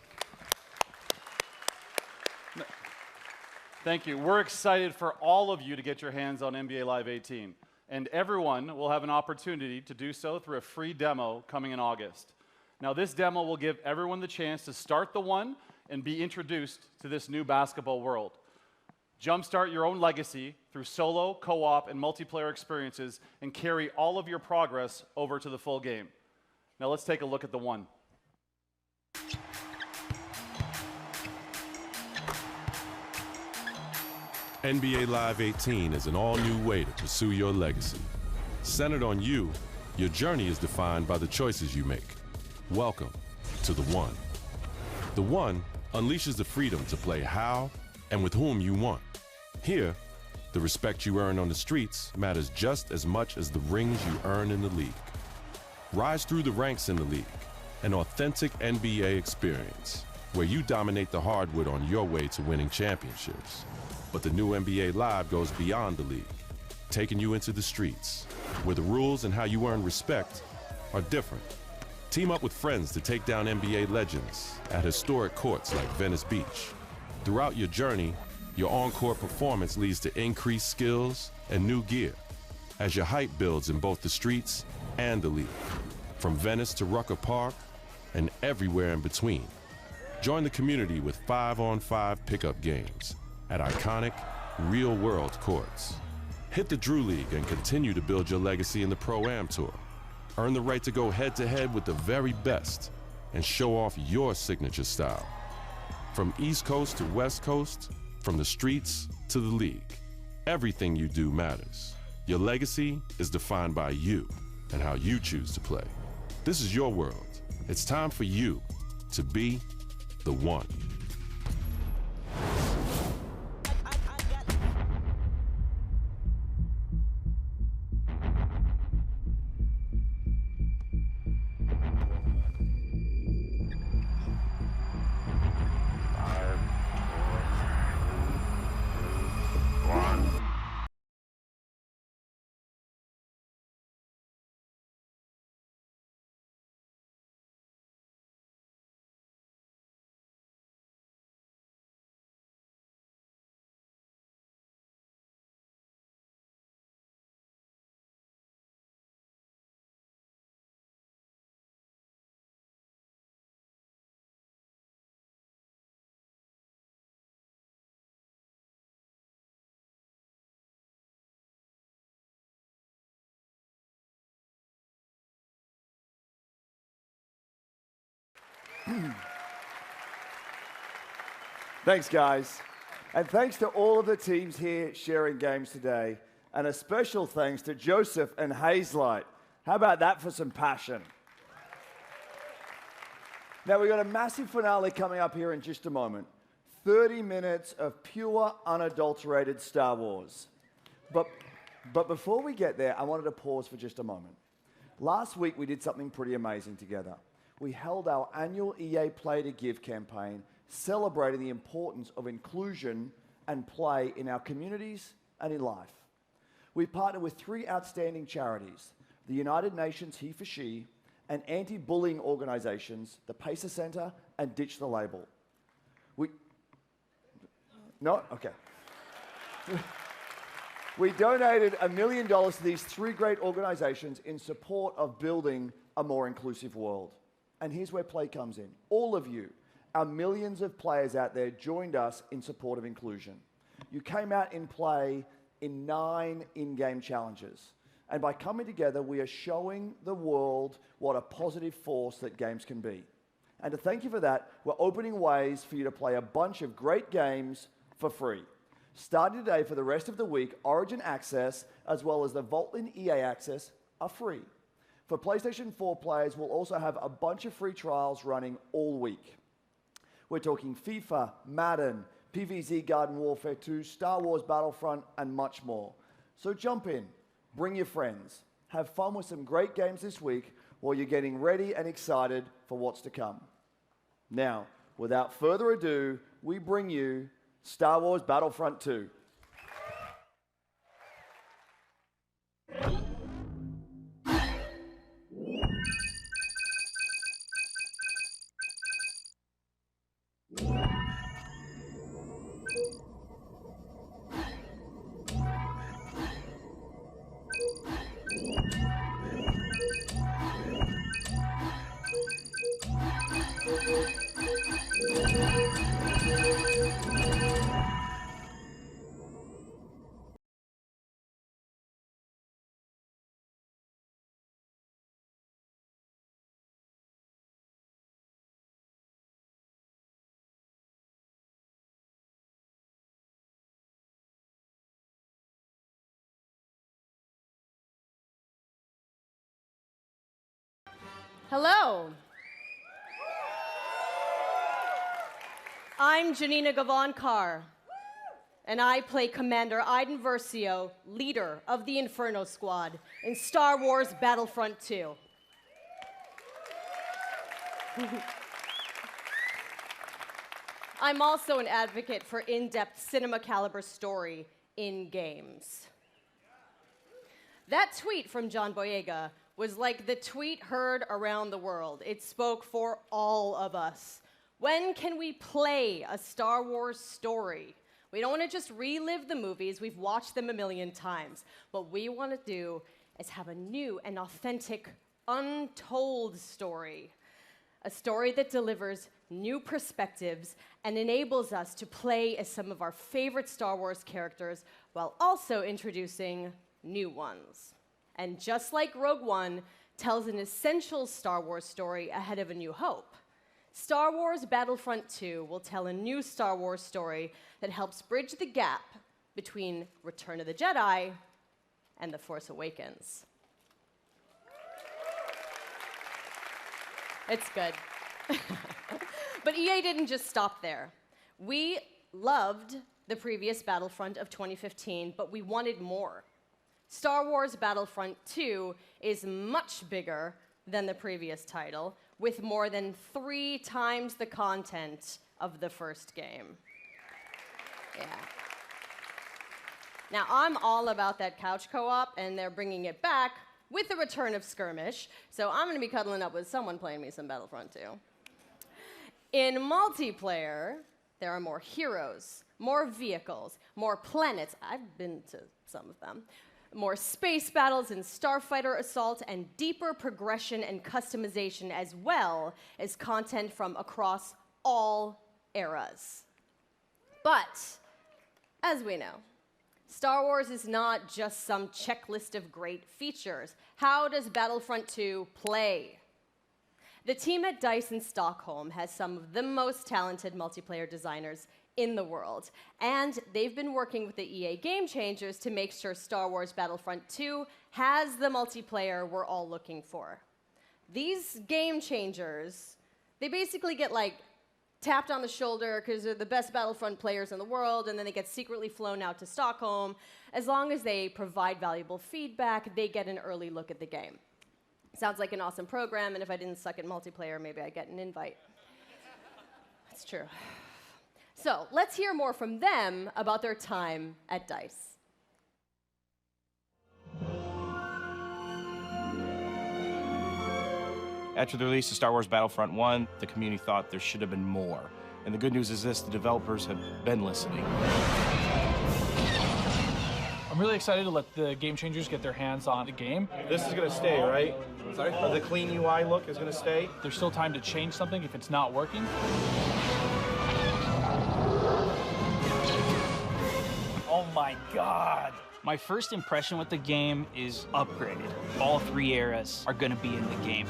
Thank you. We're excited for all of you to get your hands on NBA Live 18. And everyone will have an opportunity to do so through a free demo coming in August. Now, this demo will give everyone the chance to start the One and be introduced to this new basketball world. Jumpstart your own legacy through solo, co-op, and multiplayer experiences and carry all of your progress over to the full game. Now let's take a look at the one. NBA Live 18 is an all-new way to pursue your legacy. Centered on you, your journey is defined by the choices you make. Welcome to the One. The One unleashes the freedom to play how and with whom you want. Here, the respect you earn on the streets matters just as much as the rings you earn in the league. Rise through the ranks in the league, an authentic NBA experience where you dominate the hardwood on your way to winning championships. But the new NBA Live goes beyond the league, taking you into the streets, where the rules and how you earn respect are different. Team up with friends to take down NBA legends at historic courts like Venice Beach. Throughout your journey, your on-court performance leads to increased skills and new gear as your hype builds in both the streets and the league, from Venice to Rucker Park and everywhere in between. Join the community with 5-on-5 pickup games at iconic, real-world courts. Hit the Drew League and continue to build your legacy in the Pro-Am Tour. Earn the right to go head-to-head with the very best and show off your signature style. From East Coast to West Coast, from the streets to the league, everything you do matters. Your legacy is defined by you and how you choose to play. This is your world. It's time for you to be the one. Thanks, guys. And thanks to all of the teams here sharing games today. And a special thanks to Joseph and Hazelight. How about that for some passion? Now, we've got a massive finale coming up here in just a moment. 30 minutes of pure, unadulterated Star Wars. But before we get there, I wanted to pause for just a moment. Last week, we did something pretty amazing together. We held our annual EA Play to Give campaign, celebrating the importance of inclusion and play in our communities and in life. We partnered with 3 outstanding charities, the United Nations He for She, and anti-bullying organizations, the Pacer Center and Ditch the Label. We donated $1 million to these 3 great organizations in support of building a more inclusive world. And here's where play comes in. All of you, our millions of players out there, joined us in support of inclusion. You came out in play in 9 in-game challenges. And by coming together, we are showing the world what a positive force that games can be. And to thank you for that, we're opening ways for you to play a bunch of great games for free. Starting today for the rest of the week, Origin Access, as well as the Vault-In EA Access, are free. For PlayStation 4 players, we'll also have a bunch of free trials running all week. We're talking FIFA, Madden, PvZ Garden Warfare 2, Star Wars Battlefront, and much more. So jump in, bring your friends, have fun with some great games this week while you're getting ready and excited for what's to come. Now, without further ado, we bring you Star Wars Battlefront 2. Hello. I'm Janina Gavankar, and I play Commander Iden Versio, leader of the Inferno Squad in Star Wars Battlefront 2. I'm also an advocate for in-depth cinema caliber story in games. That tweet from John Boyega was like the tweet heard around the world. It spoke for all of us. When can we play a Star Wars story? We don't want to just relive the movies. We've watched them a million times. What we want to do is have a new and authentic, untold story. A story that delivers new perspectives and enables us to play as some of our favorite Star Wars characters while also introducing new ones. And just like Rogue One tells an essential Star Wars story ahead of A New Hope, Star Wars Battlefront 2 will tell a new Star Wars story that helps bridge the gap between Return of the Jedi and The Force Awakens. It's good. But EA didn't just stop there. We loved the previous Battlefront of 2015, but we wanted more. Star Wars Battlefront 2 is much bigger than the previous title, with more than 3 times the content of the first game. Yeah. Now, I'm all about that couch co-op, and they're bringing it back with the return of Skirmish, so I'm gonna be cuddling up with someone playing me some Battlefront 2. In multiplayer, there are more heroes, more vehicles, more planets. I've been to some of them. More space battles in Starfighter Assault, and deeper progression and customization, as well as content from across all eras. But, as we know, Star Wars is not just some checklist of great features. How does Battlefront 2 play? The team at DICE in Stockholm has some of the most talented multiplayer designers in the world, and they've been working with the EA Game Changers to make sure Star Wars Battlefront 2 has the multiplayer we're all looking for. These Game Changers, they basically get like tapped on the shoulder because they're the best Battlefront players in the world, and then they get secretly flown out to Stockholm. As long as they provide valuable feedback, they get an early look at the game. Sounds like an awesome program, and if I didn't suck at multiplayer, maybe I'd get an invite. That's true. So let's hear more from them about their time at DICE. After the release of Star Wars Battlefront 1, the community thought there should have been more. And the good news is this, the developers have been listening. I'm really excited to let the Game Changers get their hands on the game. This is going to stay, right? Sorry? The clean UI look is going to stay? There's still time to change something if it's not working. Oh my God. My first impression with the game is upgraded. All 3 eras are going to be in the game.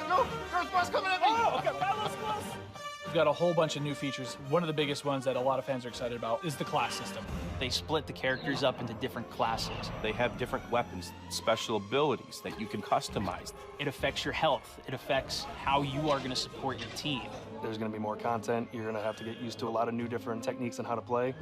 No, there's boss coming at me! Oh, okay, Battlefront close! We've got a whole bunch of new features. One of the biggest ones that a lot of fans are excited about is the class system. They split the characters up into different classes. They have different weapons, special abilities that you can customize. It affects your health. It affects how you are going to support your team. There's going to be more content. You're going to have to get used to a lot of new different techniques on how to play.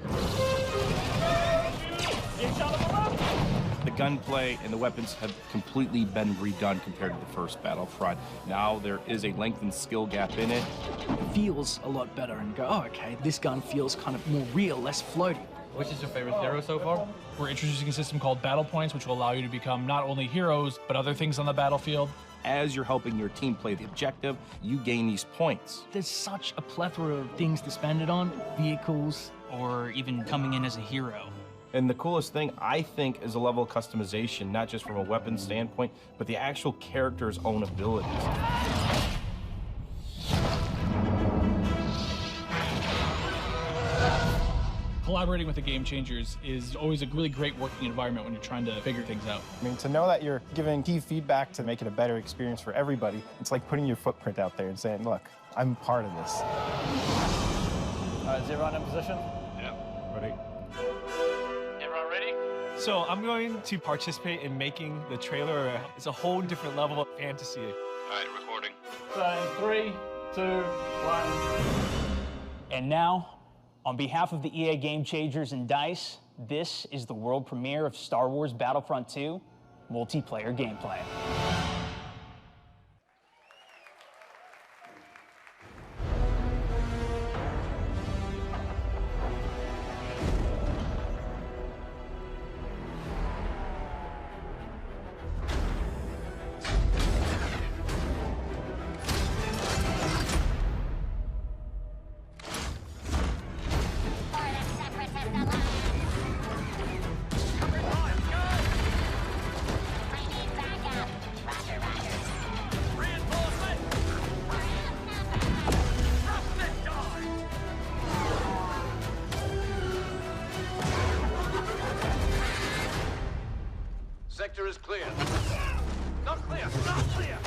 The gunplay and the weapons have completely been redone compared to the first Battlefront. Now there is a lengthened skill gap in it. It feels a lot better and go, oh, okay, this gun feels kind of more real, less floaty. Which is your favorite hero so far? We're introducing a system called Battle Points, which will allow you to become not only heroes, but other things on the battlefield. As you're helping your team play the objective, you gain these points. There's such a plethora of things to spend it on, vehicles, or even coming in as a hero. And the coolest thing, I think, is a level of customization, not just from a weapon standpoint, but the actual character's own abilities. Collaborating with the Game Changers is always a really great working environment when you're trying to figure things out. I mean, to know that you're giving key feedback to make it a better experience for everybody, it's like putting your footprint out there and saying, look, I'm part of this. Is everyone in position? Yeah, ready. Everyone ready? So I'm going to participate in making the trailer. It's a whole different level of fantasy. All right, recording. So in 3, 2, 1. And now, on behalf of the EA Game Changers and DICE, this is the world premiere of Star Wars Battlefront 2 multiplayer gameplay. Sector is clear. Not clear! Not clear!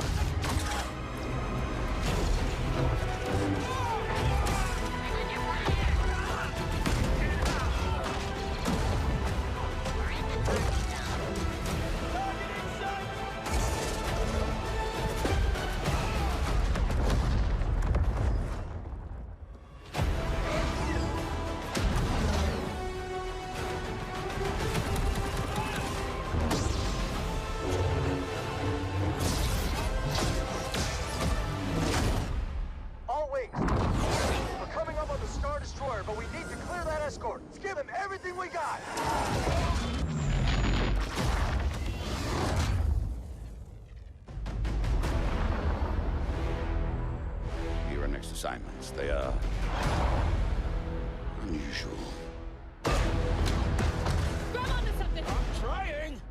All wings. We're coming up on the Star Destroyer, but we need to clear that escort. Let's give him everything we got. Your next assignments, they are unusual. Grab onto something. I'm trying.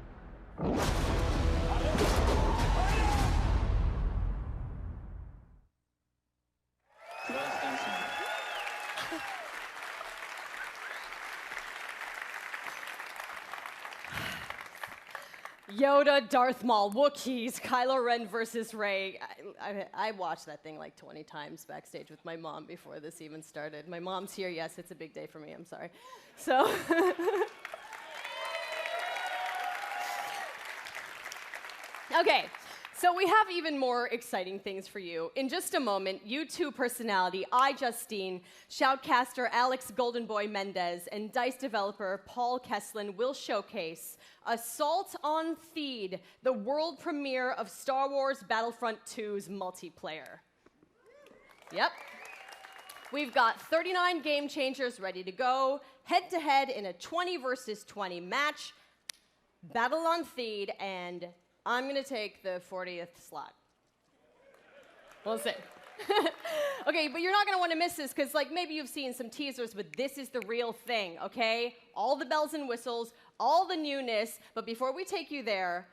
Yoda, Darth Maul, Wookiees, Kylo Ren versus Rey. I watched that thing like 20 times backstage with my mom before this even started. My mom's here. Yes, it's a big day for me. I'm sorry. So. Okay, so we have even more exciting things for you. In just a moment, YouTube personality iJustine, shoutcaster Alex Goldenboy Mendez, and DICE developer Paul Kesslin will showcase Assault on Theed, the world premiere of Star Wars Battlefront 2's multiplayer. Yep. We've got 39 game changers ready to go, head-to-head in a 20 versus 20 match, Battle on Theed, and I'm gonna take the 40th slot. We'll see. Okay, but you're not gonna wanna miss this, because like maybe you've seen some teasers, but this is the real thing, okay? All the bells and whistles, all the newness, but before we take you there,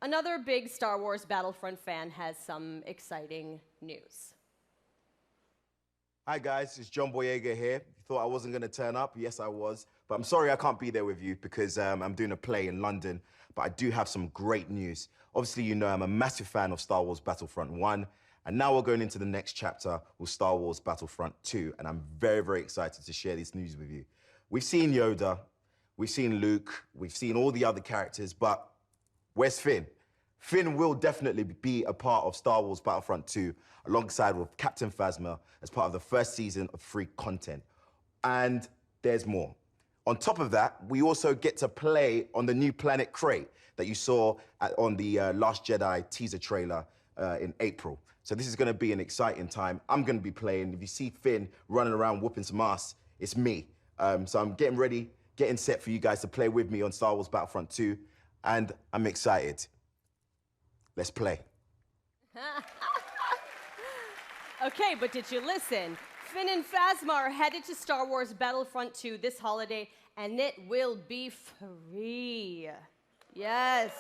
another big Star Wars Battlefront fan has some exciting news. Hi guys, it's John Boyega here. You thought I wasn't gonna turn up? Yes, I was. But I'm sorry I can't be there with you because I'm doing a play in London. But I do have some great news. Obviously, you know I'm a massive fan of Star Wars Battlefront 1. And now we're going into the next chapter with Star Wars Battlefront 2. And I'm very, very excited to share this news with you. We've seen Yoda, we've seen Luke, we've seen all the other characters, but where's Finn? Finn will definitely be a part of Star Wars Battlefront 2 alongside with Captain Phasma as part of the first season of free content. And there's more. On top of that, we also get to play on the new planet Crate that you saw on the Last Jedi teaser trailer in April. So this is gonna be an exciting time. I'm gonna be playing. If you see Finn running around whooping some ass, it's me. So I'm getting ready, getting set for you guys to play with me on Star Wars Battlefront 2, and I'm excited. Let's play. Okay, but did you listen? Finn and Phasma are headed to Star Wars Battlefront 2 this holiday, and it will be free. Yes.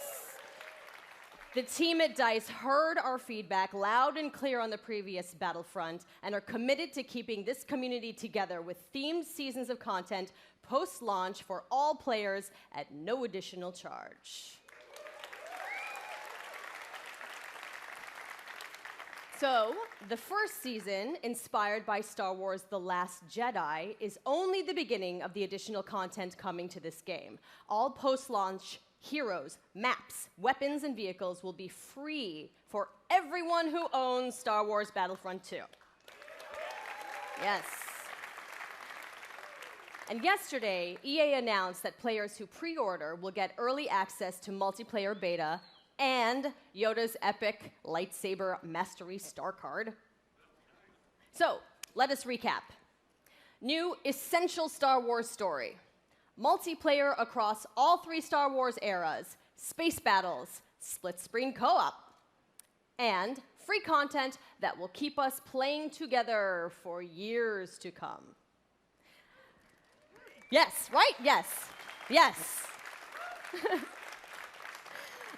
The team at DICE heard our feedback loud and clear on the previous Battlefront and are committed to keeping this community together with themed seasons of content post-launch for all players at no additional charge. So, the first season, inspired by Star Wars The Last Jedi, is only the beginning of the additional content coming to this game. All post-launch heroes, maps, weapons, and vehicles will be free for everyone who owns Star Wars Battlefront 2. Yes. And yesterday, EA announced that players who pre-order will get early access to multiplayer beta and Yoda's epic lightsaber mastery star card. So, let us recap. New essential Star Wars story. Multiplayer across all 3 Star Wars eras, space battles, split-screen co-op, and free content that will keep us playing together for years to come. Yes, right? Yes. Yes.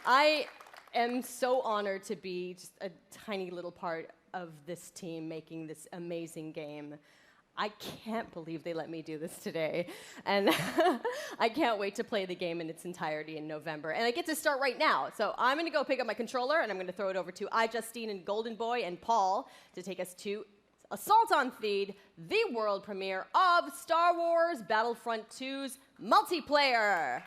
I am so honored to be just a tiny little part of this team making this amazing game. I can't believe they let me do this today. And I can't wait to play the game in its entirety in November. And I get to start right now. So I'm going to go pick up my controller, and I'm going to throw it over to Justine and Golden Boy and Paul to take us to Assault on Theed, the world premiere of Star Wars Battlefront 2's multiplayer.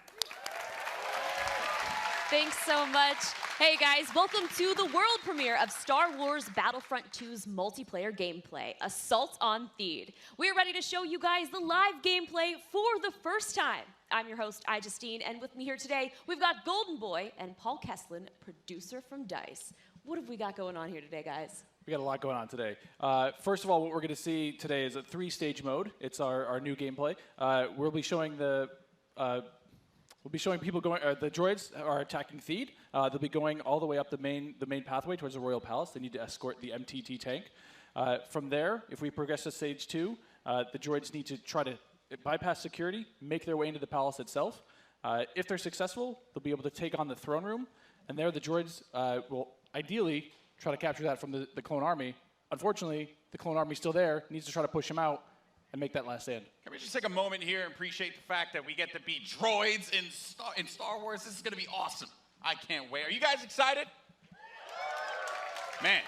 Thanks so much. Hey guys, welcome to the world premiere of Star Wars Battlefront 2's multiplayer gameplay, Assault on Theed. We're ready to show you guys the live gameplay for the first time. I'm your host, Justine, and with me here today, we've got Golden Boy and Paul Kesslin, producer from DICE. What have we got going on here today, guys? We got a lot going on today. First of all, what we're going to see today is a 3-stage mode. It's our new gameplay. We'll be showing people going. The droids are attacking Theed. They'll be going all the way up the main pathway towards the Royal Palace. They need to escort the MTT tank. From there, if we progress to stage 2, the droids need to try to bypass security, make their way into the palace itself. If they're successful, they'll be able to take on the throne room, and there the droids will ideally try to capture that from the clone army. Unfortunately, the clone army's still there, needs to try to push them out and make that last stand. Can we just take a moment here and appreciate the fact that we get to be droids in Star Wars? This is going to be awesome. I can't wait. Are you guys excited? Man,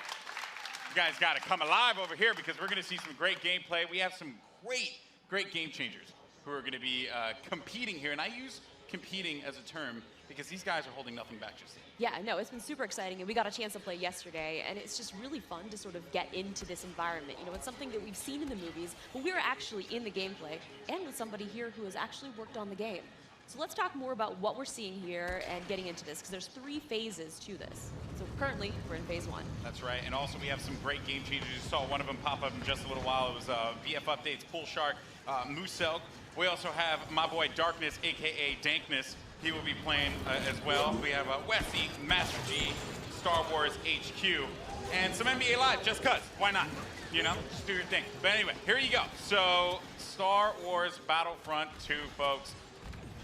you guys got to come alive over here because we're going to see some great gameplay. We have some great game changers who are going to be competing here. And I use competing as a term because these guys are holding nothing back, Justine. Yeah, no, it's been super exciting, and we got a chance to play yesterday, and it's just really fun to sort of get into this environment. You know, it's something that we've seen in the movies, but we're actually in the gameplay, and with somebody here who has actually worked on the game. So let's talk more about what we're seeing here and getting into this, because there's 3 phases to this. So currently, we're in phase 1. That's right, and also we have some great game changers. You saw one of them pop up in just a little while. It was VF Updates, Pool Shark, Mooselk. We also have my boy Darkness, a.k.a. Dankness. He will be playing as well. We have Westy, Master G, Star Wars HQ, and some NBA Live, just cuz. Why not? You know, just do your thing. But anyway, here you go. So, Star Wars Battlefront 2, folks.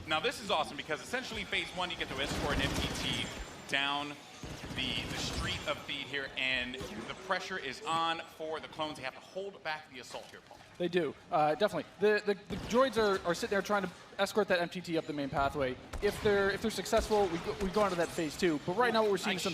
Now, this is awesome because essentially phase 1, you get to escort an MTT down the street of Theed here, and the pressure is on for the clones. They have to hold back the assault here, Paul. They do, definitely. The droids are sitting there trying to escort that MTT up the main pathway. If they're successful, we go on to that phase 2. But right now, what we're seeing is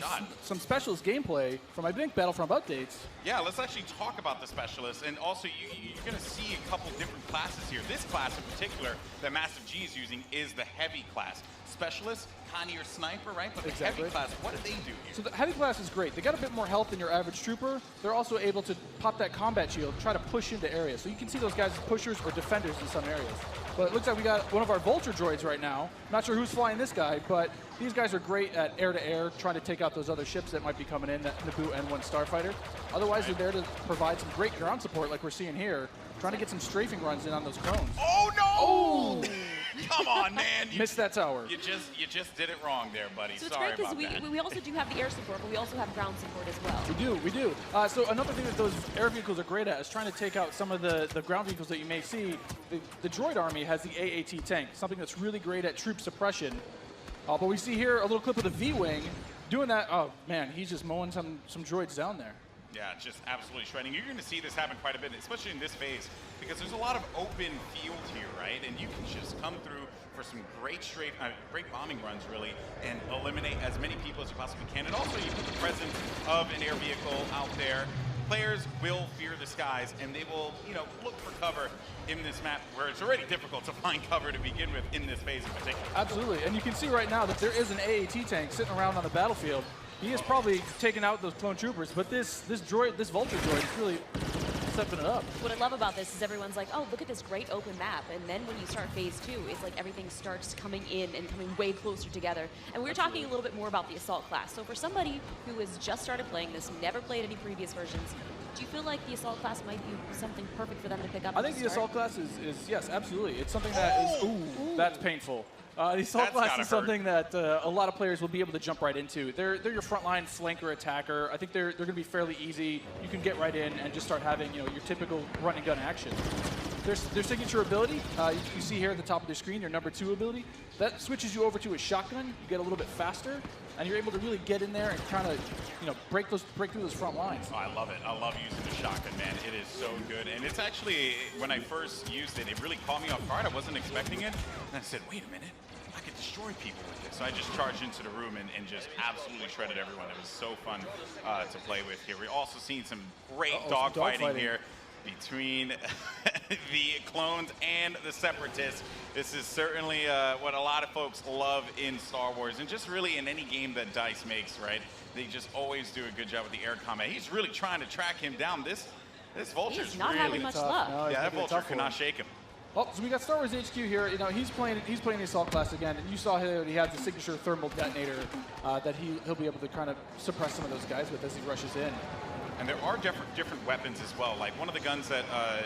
some specialist gameplay from, I think, Battlefront Updates. Yeah, let's actually talk about the specialists, and also you're going to see a couple different classes here. This class in particular that Master G is using is the heavy class. Specialist, kind of your sniper, right? But the heavy class, what do they do here? So the heavy class is great. They got a bit more health than your average trooper. They're also able to pop that combat shield, try to push into areas. So you can see those guys as pushers or defenders in some areas. But it looks like we got one of our Vulture droids right now. Not sure who's flying this guy, but these guys are great at air-to-air, trying to take out those other ships that might be coming in, that Naboo N1 Starfighter. Otherwise, they're there to provide some great ground support like we're seeing here, trying to get some strafing runs in on those clones. Oh, no! Oh! Come on, man. Missed that tower. You just did it wrong there, buddy. So it's Sorry great about because that. we also do have the air support, but we also have ground support as well. We do. So another thing that those air vehicles are great at is trying to take out some of the ground vehicles that you may see. The droid army has the AAT tank, something that's really great at troop suppression. But we see here a little clip of the V-Wing doing that. Oh, man, he's just mowing some droids down there. Yeah, just absolutely shredding. You're going to see this happen quite a bit, especially in this phase, because there's a lot of open field here, right? And you can just come through for some great great bombing runs, really, and eliminate as many people as you possibly can. And also, you put the presence of an air vehicle out there. Players will fear the skies, and they will, look for cover in this map where it's already difficult to find cover to begin with in this phase in particular. Absolutely, and you can see right now that there is an AAT tank sitting around on the battlefield. He is probably taking out those clone troopers, but this Vulture droid is really stepping it up. What I love about this is everyone's like, oh, look at this great open map. And then when you start phase 2, it's like everything starts coming in and coming way closer together. And we were talking a little bit more about the Assault class. So for somebody who has just started playing this, never played any previous versions, do you feel like the Assault class might be something perfect for them to pick up? I think the Assault class is yes, absolutely. It's something that is, ooh, that's painful. The Assault class is something that a lot of players will be able to jump right into. They're your frontline flanker attacker. I think they're going to be fairly easy. You can get right in and just start having your typical run and gun action. Their signature ability, you see here at the top of the screen, your number 2 ability, that switches you over to a shotgun. You get a little bit faster, and you're able to really get in there and kind of break through those front lines. Oh, I love it. I love using the shotgun, man. It is so good. And it's actually, when I first used it, it really caught me off guard. I wasn't expecting it. And I said, wait a minute. I could destroy people with this. So I just charged into the room and just absolutely shredded everyone. It was so fun to play with here. We're also seeing some great dogfighting here between the clones and the separatists. This is certainly what a lot of folks love in Star Wars, and just really in any game that DICE makes, right? They just always do a good job with the air combat. He's really trying to track him down. This Vulture's not really having much luck. No, yeah, that Vulture cannot shake him. Well, so we got Star Wars HQ here. He's playing the Assault class again, and you saw here that he has the signature thermal detonator that he'll be able to kind of suppress some of those guys with as he rushes in. And there are different weapons as well. Like one of the guns that I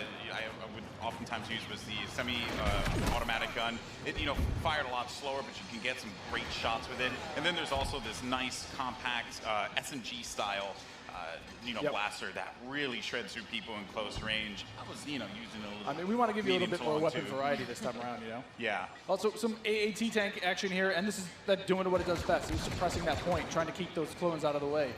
would oftentimes use was the semi-automatic gun. It fired a lot slower, but you can get some great shots with it. And then there's also this nice compact SMG style blaster that really shreds through people in close range. I was using a little. We want to give you a little bit more weapon variety this time around. Yeah. Also, some AAT tank action here, and this is doing what it does best. It's suppressing that point, trying to keep those clones out of the way.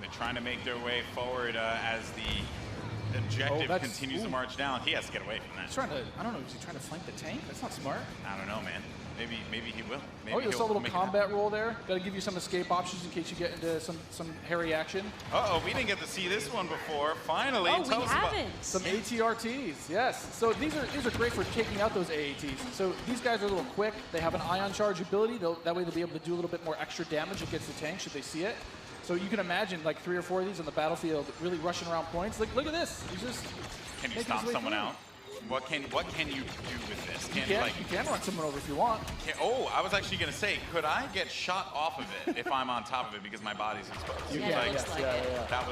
They're trying to make their way forward as the objective continues to march down. He has to get away from that. He's trying to, I don't know, is he trying to flank the tank? That's not smart. I don't know, man. Maybe he will. Maybe you saw a little combat roll there. Got to give you some escape options in case you get into some hairy action. Uh-oh, we didn't get to see this one before. Finally, we haven't. Some ATRTs, yes. So these are great for taking out those AATs. So these guys are a little quick. They have an ion charge ability. That way they'll be able to do a little bit more extra damage against the tank should they see it. So you can imagine like 3 or 4 of these on the battlefield really rushing around points. Like, look at this. He's just Can you stomp someone out? What can you do with this? You can run someone over if you want. I was actually going to say, could I get shot off of it if I'm on top of it because my body's exposed?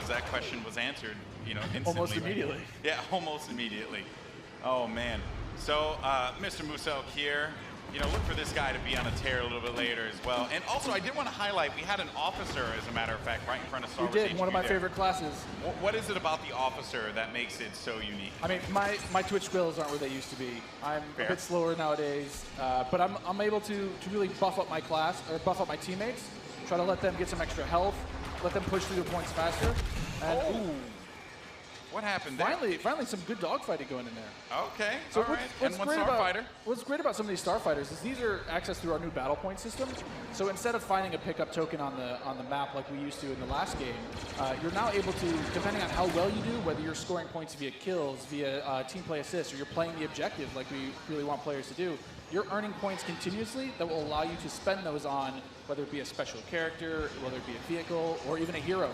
That question was answered, instantly. Almost immediately. Yeah, almost immediately. Oh man. So Mr. Musel here. Look for this guy to be on a tear a little bit later as well. And also, I did want to highlight, we had an officer, as a matter of fact, right in front of Star Wars HQ one of my favorite classes. What is it about the officer that makes it so unique? I mean, my Twitch skills aren't where they used to be. I'm a bit slower nowadays, but I'm able to really buff up my class, or buff up my teammates, try to let them get some extra health, let them push through the points faster. And, what happened there? Finally some good dogfighting going in there. Okay, so all right. And one starfighter. What's great about some of these starfighters is these are accessed through our new battle point system. So instead of finding a pickup token on the map like we used to in the last game, you're now able to, depending on how well you do, whether you're scoring points via kills, via team play assists, or you're playing the objective like we really want players to do, you're earning points continuously that will allow you to spend those on whether it be a special character, whether it be a vehicle, or even a hero.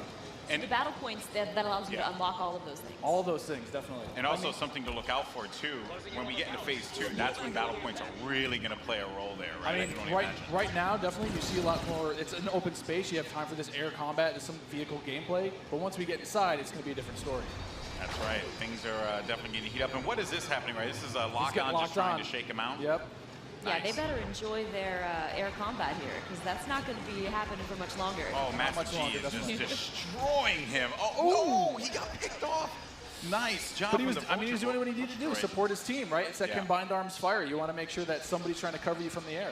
And the battle points that allows you to unlock all of those things. All those things, definitely. And also something to look out for too. When we get into phase 2, that's when battle points are really going to play a role there, right? I mean, right now, definitely you see a lot more. It's an open space. You have time for this air combat and some vehicle gameplay. But once we get inside, it's going to be a different story. That's right. Things are definitely going to heat up. And what is this happening, right? This is a lock-on just trying to shake him out? Yep. Yeah, they better enjoy their air combat here, because that's not going to be happening for much longer. Oh, Master G is just destroying him. Oh, no, he got picked off. Nice job. But he was doing what he needed to do, support his team, right? It's that combined arms fire. You want to make sure that somebody's trying to cover you from the air.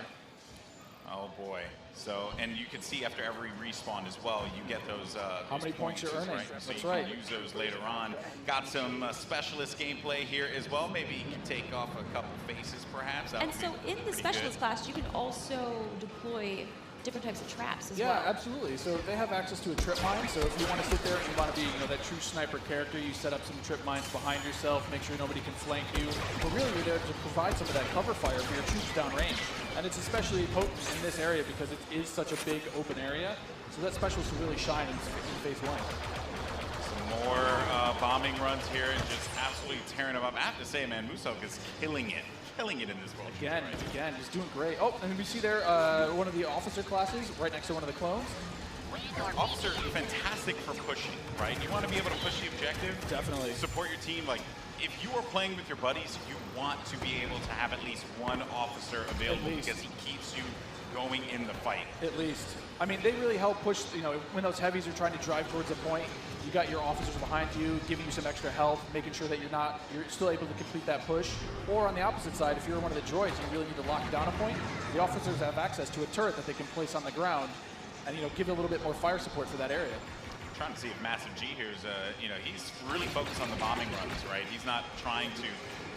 Oh, boy. So, and you can see after every respawn as well, you get those. How many points you're earning? Right? So That's you right. can use those later on. Got some specialist gameplay here as well. Maybe you can take off a couple faces, perhaps. That And would so be in the pretty specialist good. class, you can also deploy different types of traps as Yeah, well. absolutely. So they have access to a trip mine. So if you want to sit there and you want to be, that true sniper character, you set up some trip mines behind yourself, make sure nobody can flank you. But really, you're there to provide some of that cover fire for your troops downrange. And it's especially potent in this area because it is such a big open area. So that specialist will really shine in phase 1. Some more bombing runs here and just absolutely tearing them up. I have to say, man, Musok is killing it in this world. Again, he's doing great. Oh, and we see there one of the officer classes right next to one of the clones. Officer, fantastic for pushing, right? You want to be able to push the objective. Definitely. Support your team. Like, if you are playing with your buddies, you want to be able to have at least one officer available because he keeps you going in the fight. At least. I mean, they really help push, when those heavies are trying to drive towards a point, you got your officers behind you, giving you some extra health, making sure that you're still able to complete that push. Or on the opposite side, if you're one of the droids and you really need to lock down a point, the officers have access to a turret that they can place on the ground and, give a little bit more fire support for that area. Trying to see if Massive G here is, he's really focused on the bombing runs, right? He's not trying to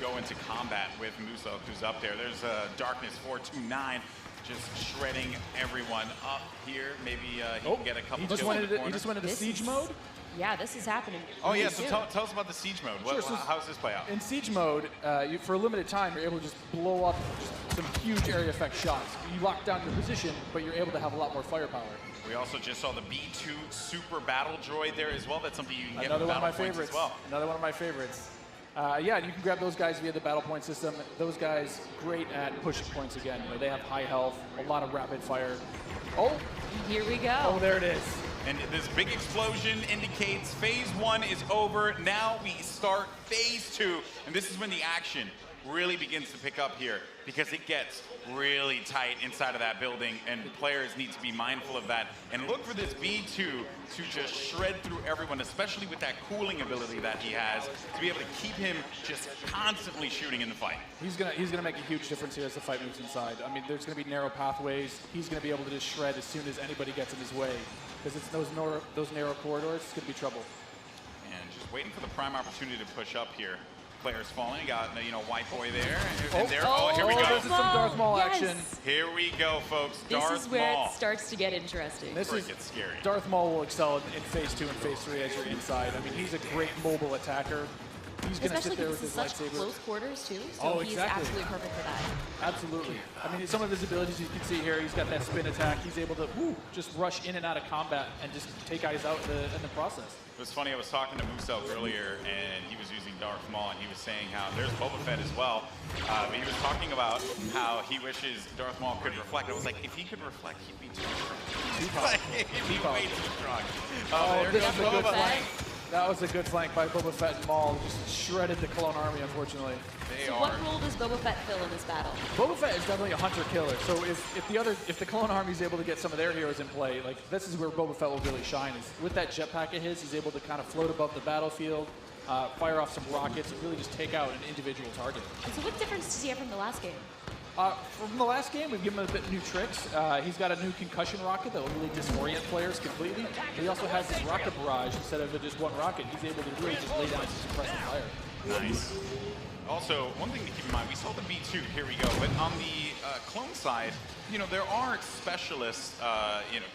go into combat with Musok, who's up there. There's Darkness 429. Just shredding everyone up here. Maybe he can get a couple kills in the corner. He just went into siege mode? Yeah, this is happening. Oh, yeah, so tell us about the siege mode. Sure, How does this play out? In siege mode, for a limited time, you're able to just blow up some huge area effect shots. You lock down your position, but you're able to have a lot more firepower. We also just saw the B2 Super Battle Droid there as well. That's something you can get Another with one of my battle points favorites. as well. Another one of my favorites. Yeah, and you can grab those guys via the battle point system. Those guys, great at pushing points again. They have high health, a lot of rapid fire. Oh! Here we go. Oh, there it is. And this big explosion indicates phase 1 is over. Now we start phase 2. And this is when the action really begins to pick up here because it gets really tight inside of that building and players need to be mindful of that and look for this B2 to just shred through everyone, especially with that cooling ability that he has, to be able to keep him just constantly shooting in the fight. He's gonna make a huge difference here as the fight moves inside. I mean, there's gonna be narrow pathways. He's gonna be able to just shred as soon as anybody gets in his way because it's those narrow corridors. It's gonna be trouble. And just waiting for the prime opportunity to push up here. Players falling, got White Boy there, and there. Oh, here we go. This is some Darth Maul action. Here we go, folks. This Darth is where Maul. it starts to get interesting. This is gets scary. Darth Maul will excel in phase 2 and phase 3 as you're inside. I mean, he's a great mobile attacker. He's going to Especially sit there because with it's his such lightsaber. close quarters too, so Oh, he's exactly. absolutely perfect for that. Absolutely. I mean, some of his abilities you can see here, he's got that spin attack. He's able to just rush in and out of combat and just take guys out in the process. It was funny, I was talking to Musok earlier, and he was using Darth Maul, and he was saying how there's Boba Fett as well. But he was talking about how he wishes Darth Maul could reflect. I was like, if he could reflect, he'd be too strong. He'd be way too strong. Oh, there this goes is a good Boba. flank. That was a good flank by Boba Fett and Maul. Just shredded the Clone Army, unfortunately. So what role does Boba Fett fill in this battle? Boba Fett is definitely a hunter-killer. So if the Clone Army is able to get some of their heroes in play, like this is where Boba Fett will really shine. Is with that jetpack of his, he's able to kind of float above the battlefield, fire off some rockets, and really just take out an individual target. And so what difference does he have from the last game? From the last game, we've given him a bit new tricks. He's got a new concussion rocket that will really disorient players completely. But he also has this rocket barrage instead of just one rocket. He's able to really just lay down some suppressive fire. Nice. Also, one thing to keep in mind, we saw the B2, here we go, but on the clone side, there are specialist,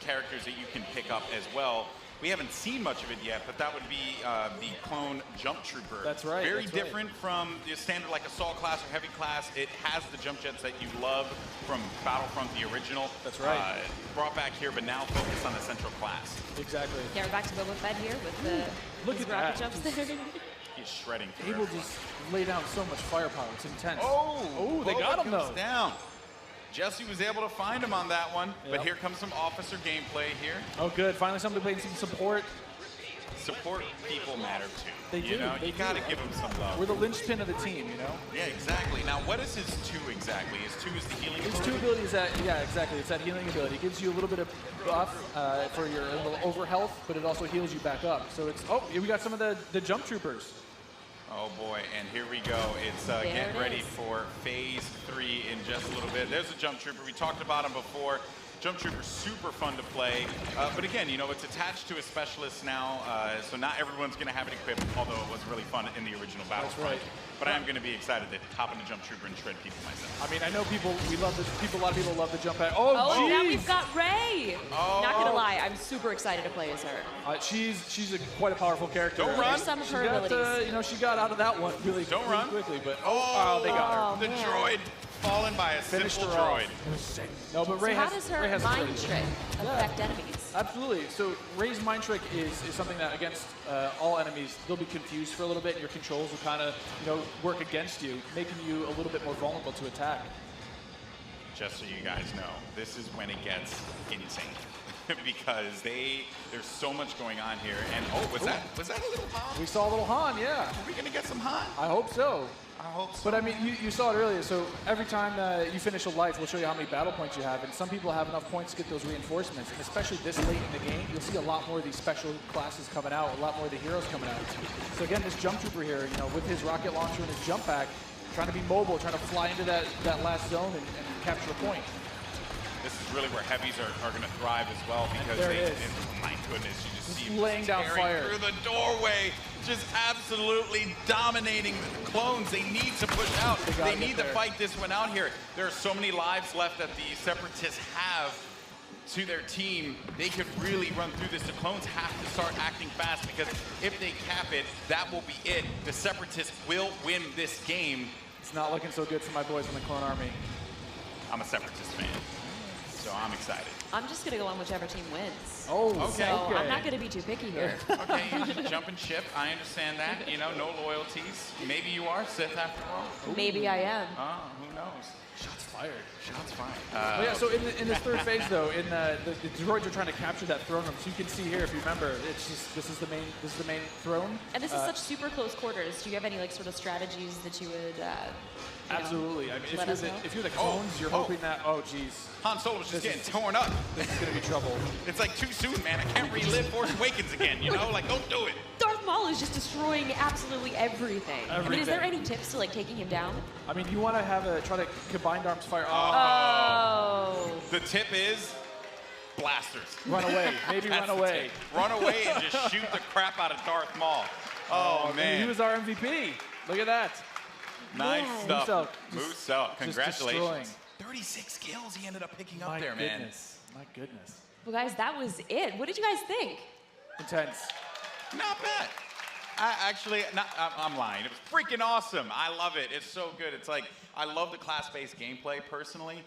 characters that you can pick up as well. We haven't seen much of it yet, but that would be the clone jump trooper. That's right. Very different from the standard like assault class or heavy class. It has the jump jets that you love from Battlefront, the original. That's right. Brought back here, but now focused on the central class. Exactly. Yeah, we're back to Boba Fett here with the Look his at rocket that. jumps there. He's shredding. He will just lay down so much firepower. It's intense. Oh, they got him goes though. Down. Jesse was able to find him on that one, but Yep. here comes some officer gameplay here. Oh, good. Finally, somebody playing some support. Support people matter too. They do. They You gotta do. give them some love. We're the linchpin of the team, Yeah, exactly. Now, what is his 2 exactly? His 2 is the healing His ability? 2 abilities yeah, exactly. It's that healing ability. It gives you a little bit of buff for your little over health, but it also heals you back up. So it's, we got some of the jump troopers. Oh boy, and here we go. It's getting ready for phase 3 in just a little bit. There's a jump trooper. We talked about him before. Jump Trooper's super fun to play, but again, you know, it's attached to a specialist now, so not everyone's going to have it equipped, although it was really fun in the original Battlefront. right. But I am going to be excited to hop in the Jump Trooper and shred people myself. I mean, I know people, a lot of people love the jump pack. Oh, Oh, now jeez. we've got Ray. Not gonna lie, I'm super excited to play as her. She's quite a powerful character. Don't run. Some of She her got, abilities. you know, she got out of that one really, Don't really run. quickly, but Oh, they got her. The droid fallen by a Finished simple her off. droid. No, but Ray So how has, does Ray her has mind ability. trick affect enemies? Absolutely. So Ray's mind trick is something that against all enemies, they'll be confused for a little bit, and your controls will kind of, you know, work against you, making you a little bit more vulnerable to attack. Just so you guys know, this is when it gets insane. Because there's so much going on here, and was that a little Han? We saw a little Han, yeah. Are we gonna get some Han? I hope so. I hope so. But I mean, you saw it earlier. So every time you finish a life, we'll show you how many battle points you have. And some people have enough points to get those reinforcements. And especially this late in the game, you'll see a lot more of these special classes coming out, a lot more of the heroes coming out. So again, this Jump Trooper here, you know, with his rocket launcher and his jump pack, trying to be mobile, trying to fly into that last zone and capture a point. This is really where heavies are going to thrive as well, because there it is. my goodness, you just see laying down tearing fire through the doorway, just absolutely dominating the clones. They need to push out. They need to fight this one out here. There are so many lives left that the Separatists have to their team. They could really run through this. The clones have to start acting fast, because if they cap it, that will be it. The Separatists will win this game. It's not looking so good for my boys in the Clone Army. I'm a Separatist fan, so I'm excited. I'm just gonna go on whichever team wins. Oh, okay. So I'm not gonna be too picky here. Okay, jump and ship. I understand that. You know, no loyalties. Maybe you are Sith after all. Maybe I am. Oh, who knows? Shots fired. Shots fired. But yeah, so in this third phase though, the droids are trying to capture that throne room. So you can see here, if you remember, it's just this is the main throne. And this is such super close quarters. Do you have any like sort of strategies that you would? Absolutely. I mean, let us know? if you're the clones, you're hoping that. Oh, geez. Han Solo was just getting torn up. This is gonna be trouble. It's like too soon, man. I can't relive Force Awakens again. You know, like don't do it. Darth Maul is just destroying absolutely everything. I mean, is there any tips to like taking him down? I mean, you want to try to combined arms fire. Oh. The tip is blasters. Run away. Maybe That's run the away. tip. Run away and just shoot the crap out of Darth Maul. Oh, man. He was our MVP. Look at that. Nice Yeah. stuff. Just- Musel, just congratulations. destroying. 36 kills he ended up picking up My there, man. goodness. My goodness. Well, guys, that was it. What did you guys think? Intense. Not bad. I'm lying. It was freaking awesome. I love it. It's so good. It's like, I love the class-based gameplay personally.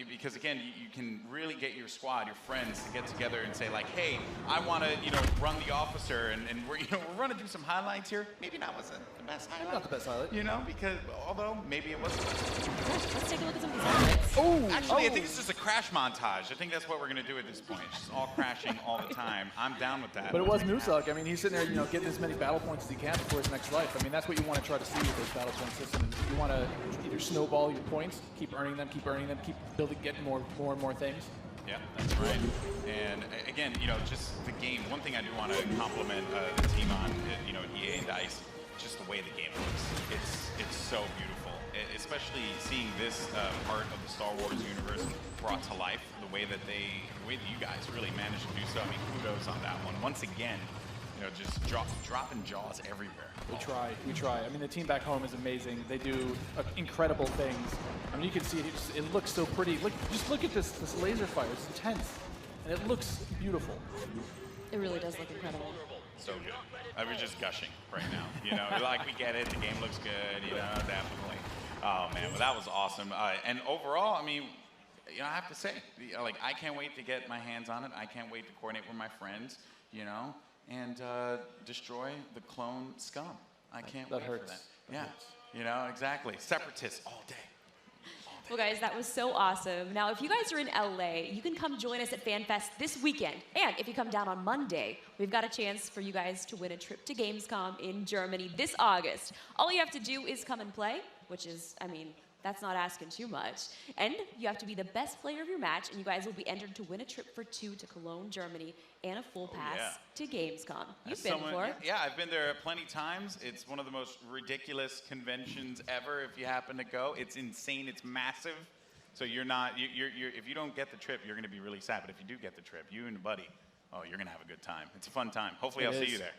Because again, you can really get your squad, your friends, to get together and say like, hey, I want to, you know, run the officer, and we're running through some highlights here. Maybe that wasn't the best highlight. Not the best highlight. You know, because although maybe it was. Let's take a look at some of these highlights. Actually, I think it's just a crash montage. I think that's what we're gonna do at this point. It's just all crashing all the time. I'm down with that. But it was Musel. I mean, he's sitting there, you know, getting as many battle points as he can before his next life. I mean, that's what you want to try to see with this battle point system. You want to either snowball your points, keep earning them, keep building, getting more and more things. Yeah, that's right. And again, you know, just the game. One thing I do want to compliment the team on, you know, EA and DICE, just the way the game looks. It's so beautiful, especially seeing this part of the Star Wars universe brought to life. The way that you guys really managed to do so. I mean, kudos on that one. Once again, you know, just dropping jaws everywhere. We try. I mean, the team back home is amazing. They do incredible things. I mean, you can see it looks so pretty. Just look at this laser fire. It's intense, and it looks beautiful. It really does look incredible. So good. I was just gushing right now. You know, like we get it. The game looks good. You know, definitely. Oh man, well that was awesome. And overall, I mean, you know, I have to say, like, I can't wait to get my hands on it. I can't wait to coordinate with my friends. You know. And destroy the clone scum. I can't wait for that. Yeah, you know, exactly. Separatists all day. Well, guys, that was so awesome. Now, if you guys are in LA, you can come join us at FanFest this weekend. And if you come down on Monday, we've got a chance for you guys to win a trip to Gamescom in Germany this August. All you have to do is come and play, which is, I mean, that's not asking too much. And you have to be the best player of your match, and you guys will be entered to win a trip for 2 to Cologne, Germany, and a full pass to Gamescom. You've been before. Yeah, I've been there plenty times. It's one of the most ridiculous conventions ever if you happen to go. It's insane. It's massive. So you're not, if you don't get the trip, you're going to be really sad. But if you do get the trip, you and a buddy, oh, you're going to have a good time. It's a fun time. Hopefully I'll see you there.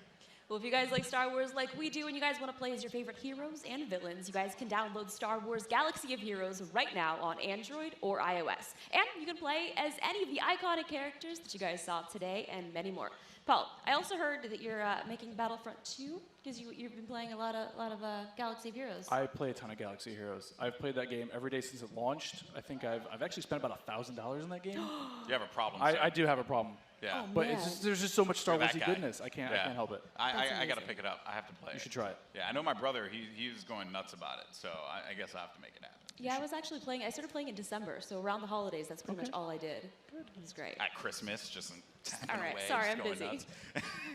Well, if you guys like Star Wars like we do and you guys want to play as your favorite heroes and villains, you guys can download Star Wars Galaxy of Heroes right now on Android or iOS. And you can play as any of the iconic characters that you guys saw today and many more. Paul, I also heard that you're making Battlefront 2 because you've been playing a lot of Galaxy of Heroes. I play a ton of Galaxy Heroes. I've played that game every day since it launched. I think I've actually spent about $1,000 in that game. You have a problem, I do have a problem. Yeah. But it's just, there's just so much Star You're that Warsy guy. goodness. I can't help it. I got to pick it up. I have to play it. You should try it. Yeah, I know my brother, he's going nuts about it. So I guess I have to make it happen. Yeah, I was actually playing, I started playing in December, so around the holidays, that's pretty much all I did. It was great. At Christmas, just All right, away, sorry, just I'm going busy. nuts.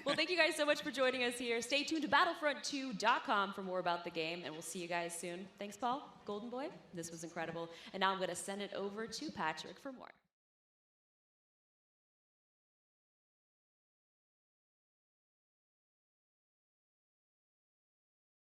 Well, thank you guys so much for joining us here. Stay tuned to battlefront2.com for more about the game, and we'll see you guys soon. Thanks, Paul, Golden Boy. This was incredible. And now I'm going to send it over to Patrick for more.